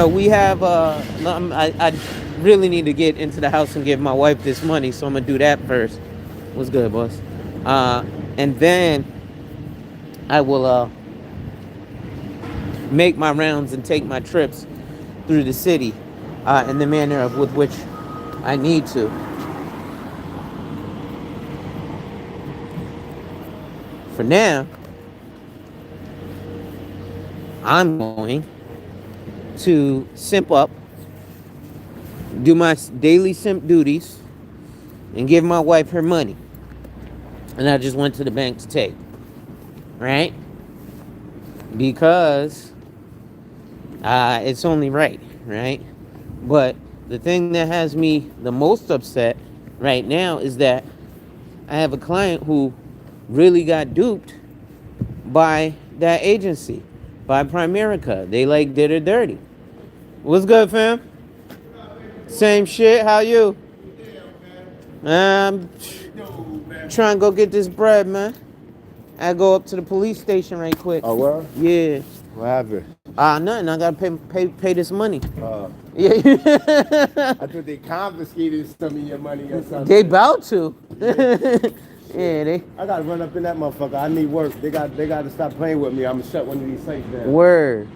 A: we have, I really need to get into the house and give my wife this money, so I'm going to do that first. What's good, boss? And then I will make my rounds and take my trips through the city in the manner with which I need to. For now, I'm going to simp up, do my daily simp duties, and give my wife her money. And I just went to the bank to take. Right? Because it's only right, right? But the thing that has me the most upset right now is that I have a client who really got duped by that agency, by Primerica. They did her dirty. What's good, fam? Same shit. How you? I'm trying to go get this bread, man. I go up to the police station right quick.
H: Oh, well?
A: Yeah.
H: What happened?
A: Nothing. I gotta pay this money. Yeah.
H: I thought they confiscated some of your money or something.
A: They about to. Yeah, they.
H: I gotta run up in that motherfucker. I need work. They got to stop playing with me. I'm gonna shut one of these sites down.
A: Word.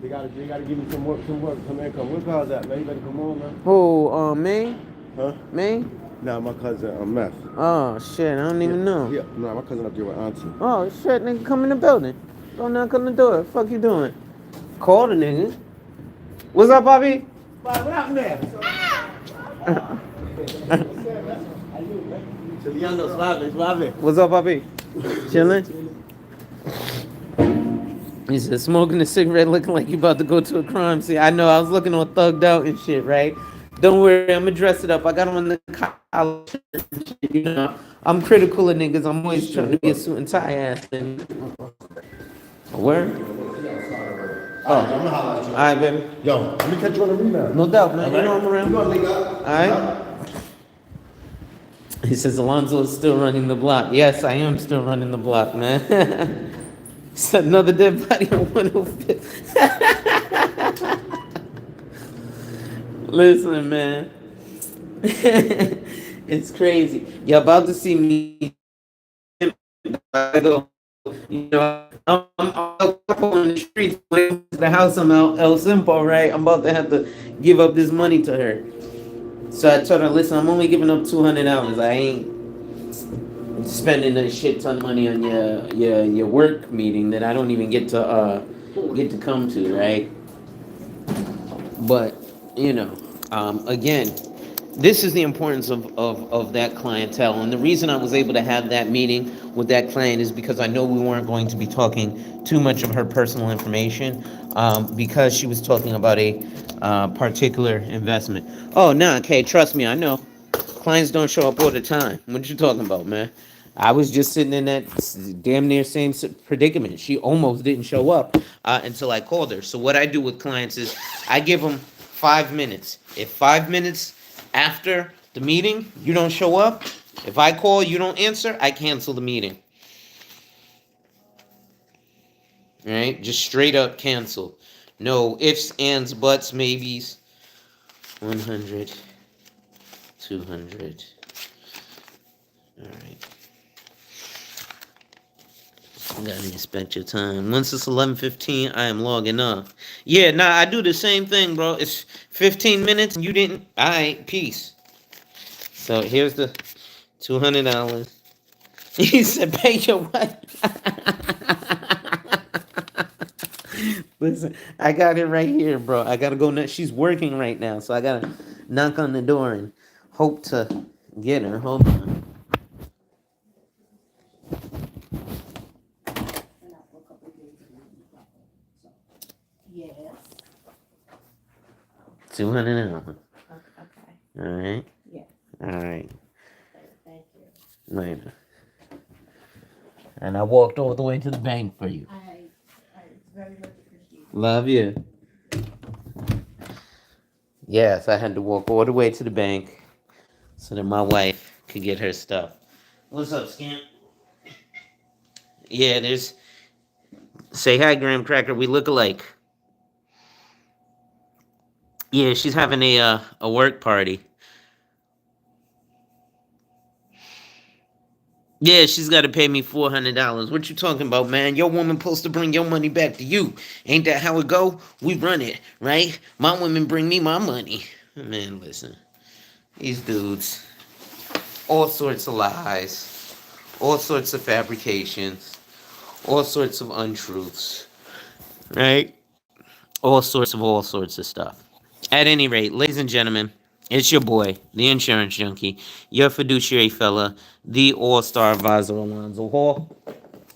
H: They gotta give me some work, some income. Where's Carl's at, man? You better come on, man.
A: Who? Me?
H: Huh?
A: Me?
H: Nah, my cousin, Meth.
A: Oh shit, I don't even know.
H: Yeah, nah, my cousin up there with Auntie.
A: Oh shit, nigga, come in the building. Go knock on the door. Fuck you doing? Call the nigga. What's up, Bobby?
H: What happened there?
A: What's up, Bobby? Chilling? He said, smoking a cigarette looking like you about to go to a crime scene. I know, I was looking all thugged out and shit, right? Don't worry, I'm gonna dress it up. I got on the collar shirt and shit, you know. I'm critical of niggas. I'm always trying to be a suit and tie ass thing. Where?
H: Oh, I'm gonna holler at you.
A: Alright, baby.
H: Yo, let me catch you on the rebound.
A: No doubt, man. You know I'm around.
H: You gonna link up?
A: Alright. He says Alonzo is still running the block. Yes, I am still running the block, man. It's another dead body on 105th. Listen, man. It's crazy. You're about to see me. I go, you know, I'm on the streets waiting to the house. I'm El Simpo, right? I'm about to have to give up this money to her. So I told her, listen, I'm only giving up $200. I ain't spending a shit ton of money on your work meeting that I don't even get to come to, right? But you know, again, this is the importance of that clientele. And the reason I was able to have that meeting with that client is because I know we weren't going to be talking too much of her personal information, because she was talking about a particular investment. Oh, nah, okay, trust me, I know. Clients don't show up all the time. What you talking about, man? I was just sitting in that damn near same predicament. She almost didn't show up until I called her. So what I do with clients is I give them 5 minutes. If 5 minutes after the meeting you don't show up, if I call you don't answer, I cancel the meeting. All right, just straight up cancel. No ifs, ands, buts, maybes. 100, 200. All right. Gotta respect your time. Once it's 11:15, I am logging off. Yeah, nah, I do the same thing, bro. It's 15 minutes and you didn't. All right, peace. So here's the $200. He said, "Pay your wife." Listen, I got it right here, bro. I gotta go. She's working right now, so I gotta knock on the door and hope to get her. Hold on.
E: Yes.
A: 200.
E: Okay.
A: All right.
E: Yeah.
A: All right.
E: Thank you.
A: Later. And I walked all the way to the bank for you.
E: I very much appreciate it.
A: Love you. Yes, I had to walk all the way to the bank so that my wife could get her stuff. What's up, Scamp? Yeah, there's. Say hi, Graham Cracker. We look alike. Yeah, she's having a work party. Yeah, she's got to pay me $400. What you talking about, man? Your woman supposed to bring your money back to you. Ain't that how it go? We run it, right? My women bring me my money. Man, listen. These dudes, all sorts of lies, all sorts of fabrications, all sorts of untruths, right? All sorts of stuff. At any rate, ladies and gentlemen, it's your boy, the insurance junkie, your fiduciary fella, the all-star advisor Alonzo Hall,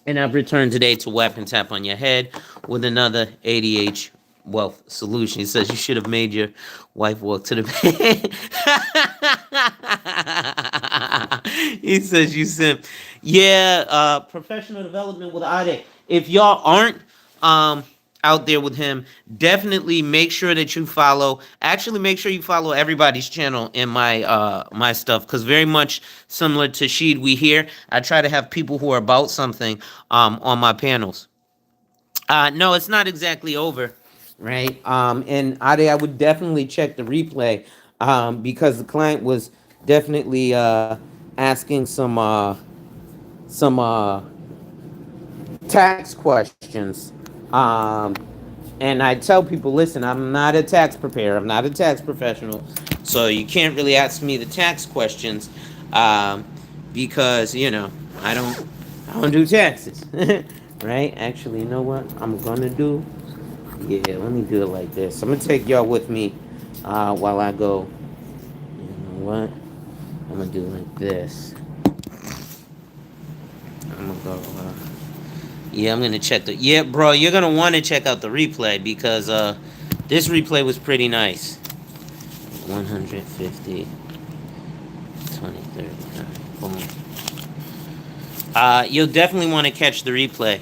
A: and I've returned today to whap and tap on your head with another ADH wealth solution. He says you should have made your wife walk to the bed. He says you simp. Yeah, professional development with Ade. If y'all aren't out there with him, definitely make sure that you follow. Actually, make sure you follow everybody's channel in my my stuff, because very much similar to Sheed We Hear, I try to have people who are about something on my panels. No, it's not exactly over, right? And Ade, I would definitely check the replay, because the client was definitely asking some tax questions. And I tell people, listen, I'm not a tax preparer. I'm not a tax professional. So you can't really ask me the tax questions, because, I don't do taxes. Right? Actually, you know what I'm going to do? Yeah, let me do it like this. I'm going to take y'all with me while I go. You know what? I'm going to do it like this. I'm going to go... yeah, I'm gonna check the. Yeah, bro, you're gonna want to check out the replay, because this replay was pretty nice. 150, 20, 30. Boom. You'll definitely want to catch the replay.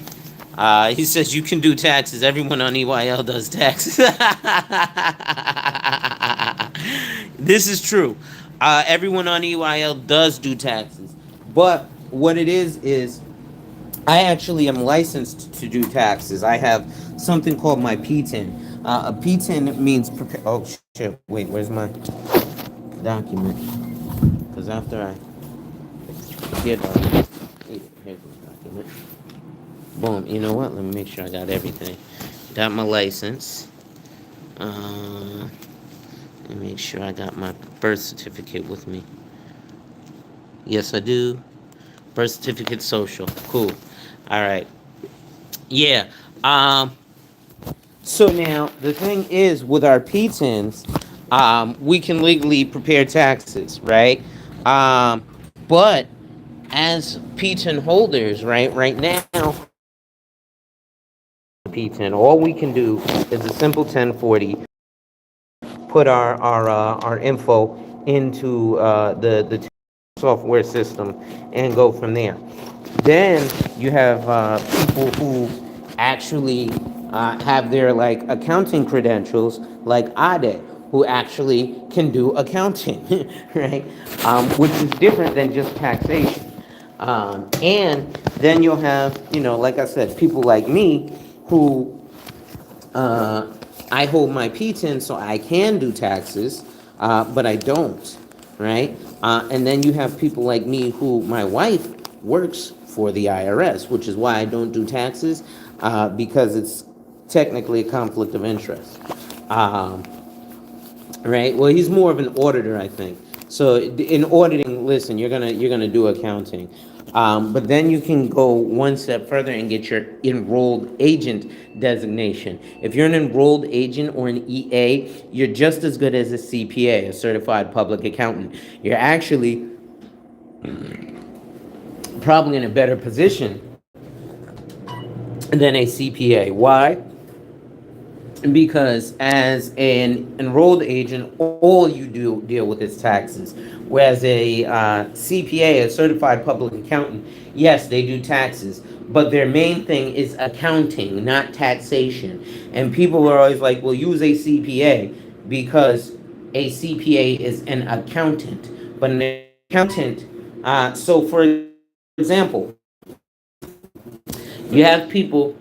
A: He says you can do taxes. Everyone on EYL does taxes. This is true. Everyone on EYL does do taxes, but what it is. I actually am licensed to do taxes. I have something called my PTIN. A PTIN means oh shit! Wait, where's my document? Because after I get here's the document. Boom. You know what? Let me make sure I got everything. Got my license. Let me make sure I got my birth certificate with me. Yes, I do. Birth certificate, social. Cool. All right. Yeah. So now the thing is with our PTINs, We can legally prepare taxes, right? But as P10 holders, right now, P10, all we can do is a simple 1040, put our info into the software system and go from there. Then you have people who actually have their like accounting credentials, like Ade, who actually can do accounting, right? Which is different than just taxation. And then you'll have, like I said, people like me who I hold my P10 so I can do taxes, but I don't, right? And then you have people like me who my wife works for the IRS, which is why I don't do taxes, because it's technically a conflict of interest. Um, right? Well, he's more of an auditor, I think. So in auditing, listen, you're gonna do accounting, but then you can go one step further and get your enrolled agent designation. If you're an enrolled agent or an EA, you're just as good as a CPA, a certified public accountant. You're actually probably in a better position than a CPA. Why? Because as an enrolled agent, all you do deal with is taxes. Whereas a CPA, a certified public accountant, yes, they do taxes, but their main thing is accounting, not taxation. And people are always like, well, use a CPA because a CPA is an accountant. But an accountant, so for example, you have people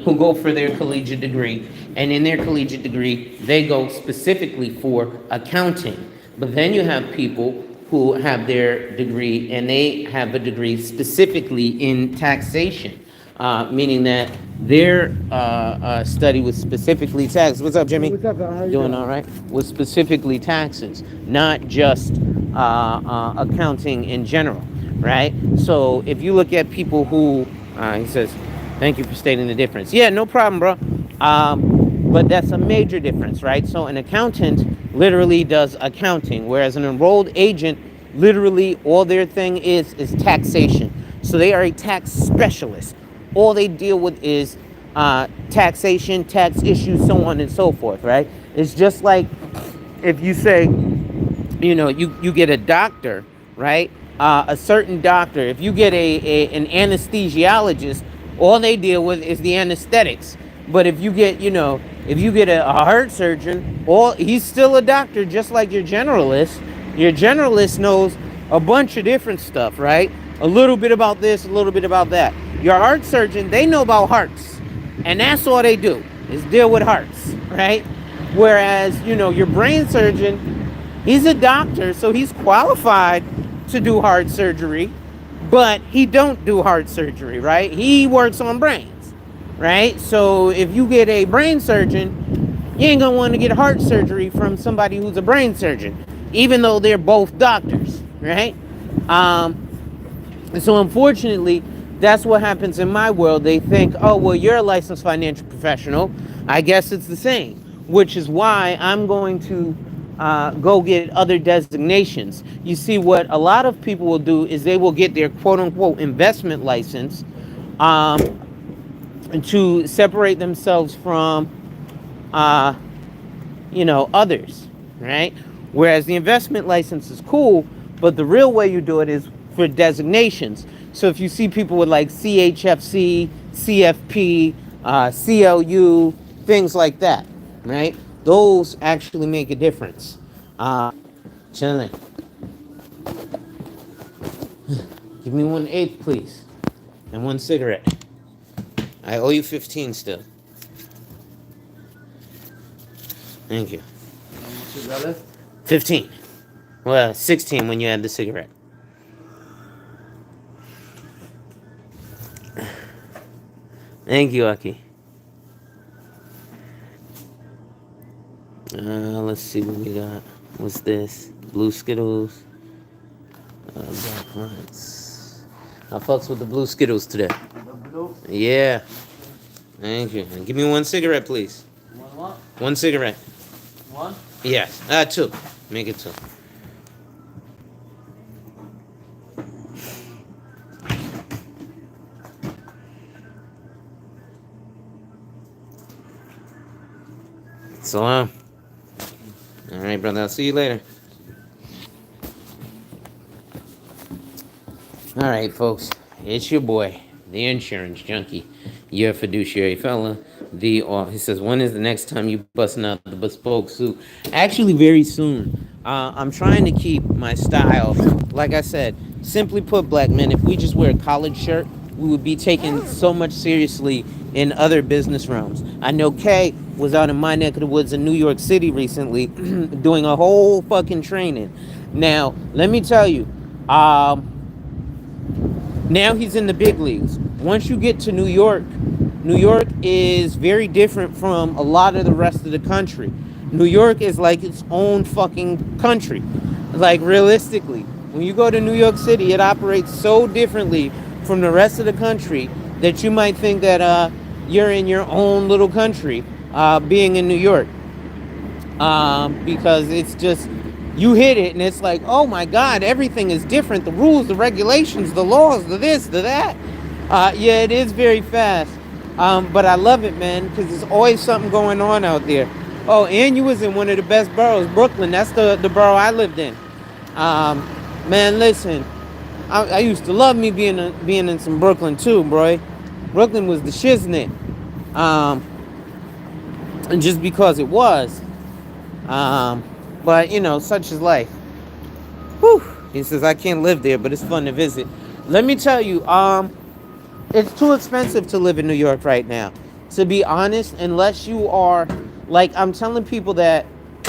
A: who go for their collegiate degree, and in their collegiate degree, they go specifically for accounting. But then you have people who have their degree, and they have a degree specifically in taxation, meaning that their study was specifically taxes. What's up, Jimmy?
H: What's up, Al? How you
A: Doing all right? Was specifically taxes, not just accounting in general, right? So if you look at people who, he says, thank you for stating the difference. Yeah, no problem, bro. But that's a major difference, right? So an accountant literally does accounting, whereas an enrolled agent, literally all their thing is taxation. So they are a tax specialist. All they deal with is taxation, tax issues, so on and so forth, right? It's just like if you say, you get a doctor, right? A certain doctor. If you get an anesthesiologist, all they deal with is the anesthetics. But if you get, a heart surgeon, he's still a doctor, just like your generalist. Your generalist knows a bunch of different stuff, right? A little bit about this, a little bit about that. Your heart surgeon, they know about hearts, and that's all they do is deal with hearts, right? Whereas, your brain surgeon, he's a doctor, so he's qualified to do heart surgery, but he don't do heart surgery, right? He works on brains, right? So if you get a brain surgeon, you ain't gonna want to get heart surgery from somebody who's a brain surgeon, even though they're both doctors, right? So unfortunately, that's what happens in my world. They think, oh, well, you're a licensed financial professional. I guess it's the same, which is why I'm going to go get other designations. You see, what a lot of people will do is they will get their quote-unquote investment license to separate themselves from, others, right? Whereas the investment license is cool, but the real way you do it is for designations. So if you see people with like CHFC, CFP, CLU, things like that, right? Those actually make a difference. Chilling. Give me 1/8, please, and one cigarette. I owe you 15 still. Thank you. 15. Well, 16 when you add the cigarette. Thank you, Aki. Let's see what we got. What's this? Blue Skittles. Black Hearts. I fucks with the blue Skittles today.
H: The blue?
A: Yeah. Thank you. And give me one cigarette, please.
H: One what?
A: One cigarette. One? Yes, two. Make it two. So, all right, brother. I'll see you later. All right, folks. It's your boy, the insurance junkie, your fiduciary fella. He says, when is the next time you busting out the bespoke suit? Actually, very soon. I'm trying to keep my style. Like I said, simply put, black men, if we just wear a collared shirt, we would be taken so much seriously in other business realms. I know Kay was out in my neck of the woods in New York City recently doing a whole fucking training. Now, let me tell you, now he's in the big leagues. Once you get to New York, New York is very different from a lot of the rest of the country. New York is like its own fucking country. Like, realistically, when you go to New York City, it operates so differently from the rest of the country that you might think that you're in your own little country being in New York. Because it's just, you hit it and it's like, oh my God, everything is different. The rules, the regulations, the laws, the this, the that. Yeah, it is very fast. But I love it, man, because there's always something going on out there. Oh, and you was in one of the best boroughs, Brooklyn. That's the borough I lived in. Man, listen, I used to love me being in some Brooklyn too, bro. Brooklyn was the shiznit. And just because it was. But, you know, such is life. Whew. He says, I can't live there, but it's fun to visit. Let me tell you, it's too expensive to live in New York right now. To be honest, unless you are, like, I'm telling people that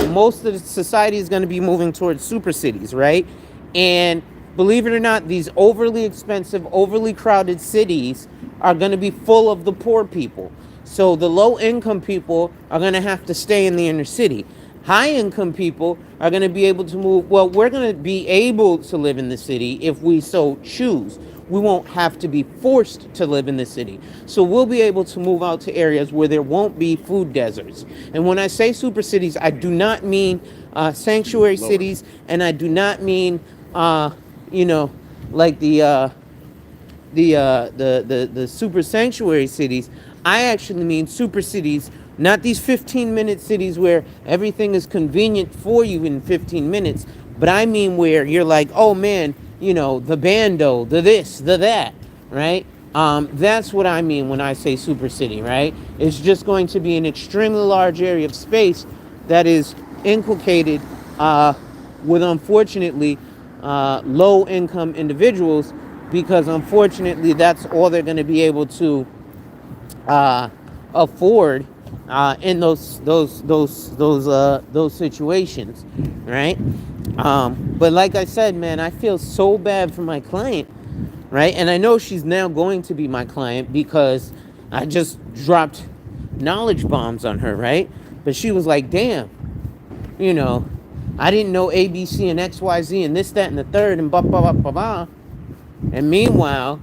A: most of the society is going to be moving towards super cities, right? And believe it or not, these overly expensive, overly crowded cities are going to be full of the poor people. So the low income people are going to have to stay in the inner city. High income people are going to be able to move. Well, we're going to be able to live in the city if we so choose. We won't have to be forced to live in the city. So we'll be able to move out to areas where there won't be food deserts. And when I say super cities, I do not mean sanctuary cities, and I do not mean, you know, like the super sanctuary cities. I actually mean super cities, not these 15-minute cities where everything is convenient for you in 15 minutes, but I mean where you're like, oh man, you know, the bando, the this, the that, right? That's what I mean when I say super city, right? It's just going to be an extremely large area of space that is inculcated with, unfortunately, low-income individuals, because unfortunately that's all they're going to be able to afford in those situations, right? But like I said, man, I feel so bad for my client, right? And I know she's now going to be my client because I just dropped knowledge bombs on her, right? But she was like, damn, you know, I didn't know ABC and XYZ and this, that, and the third, and blah, blah, blah, blah, blah. And meanwhile,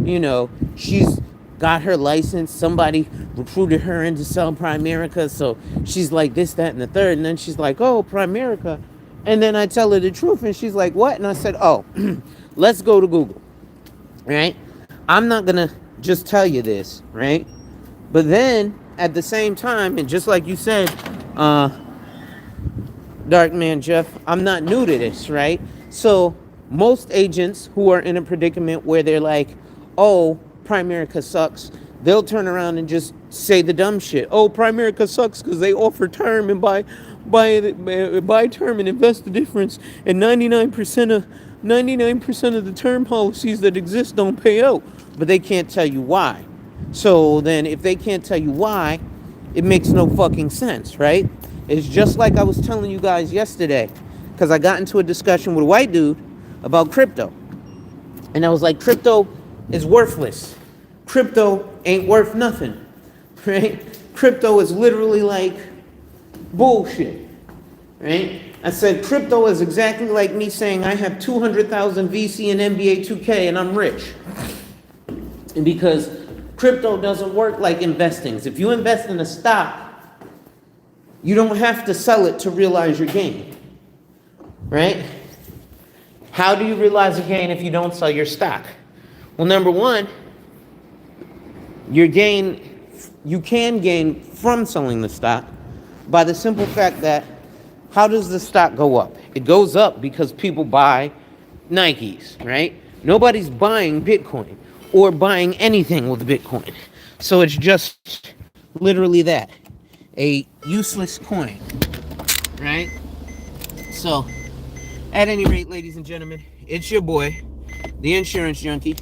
A: you know, she's got her license. Somebody recruited her into sell Primerica. So she's like this, that, and the third. And then she's like, oh, Primerica. And then I tell her the truth. And she's like, what? And I said, oh, let's go to Google. Right? I'm not going to just tell you this. Right? But then at the same time, and just like you said, Dark Man Jeff, I'm not new to this. Right? So most agents who are in a predicament where they're like, oh, Primerica sucks, they'll turn around and just say the dumb shit. Oh, Primerica sucks because they offer term and buy term and invest the difference, and 99% of the term policies that exist don't pay out, but they can't tell you why. So then if they can't tell you why, it makes no fucking sense, right? It's just like I was telling you guys yesterday, because I got into a discussion with a white dude about crypto. And I was like, crypto is worthless. Crypto ain't worth nothing, right? Crypto is literally like bullshit, right? I said, crypto is exactly like me saying I have 200,000 VC in NBA 2K and I'm rich. And because crypto doesn't work like investing. If you invest in a stock, You don't have to sell it to realize your gain, right? How do you realize a gain if you don't sell your stock? Well, number one, you can gain from selling the stock by the simple fact that how does the stock go up? It goes up because people buy Nikes, right? Nobody's buying Bitcoin or buying anything with Bitcoin. So it's just literally that, a useless coin, right? So, at any rate, ladies and gentlemen, it's your boy, the insurance junkie,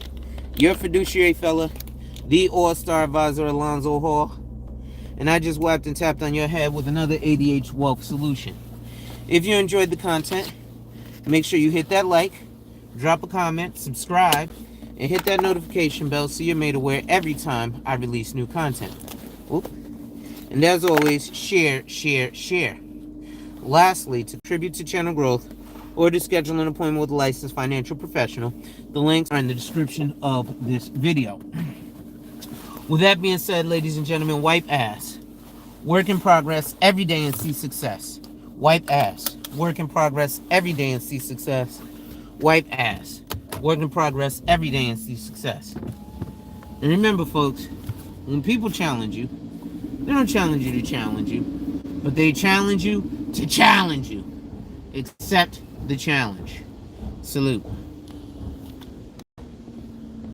A: your fiduciary fella, the all-star advisor Alonzo Hall, and I just wiped and tapped on your head with another ADH wealth solution. If you enjoyed the content, make sure you hit that like, drop a comment, subscribe, and hit that notification bell so you're made aware every time I release new content. Oop. And as always, share, share, share. Lastly, to contribute to channel growth or to schedule an appointment with a licensed financial professional, the links are in the description of this video. With that being said, ladies and gentlemen, wipe ass. Work in progress every day and see success. Wipe ass. Work in progress every day and see success. Wipe ass. Work in progress every day and see success. And remember, folks, when people challenge you, they don't challenge you to challenge you, but they challenge you to challenge you. Accept the challenge. Salute.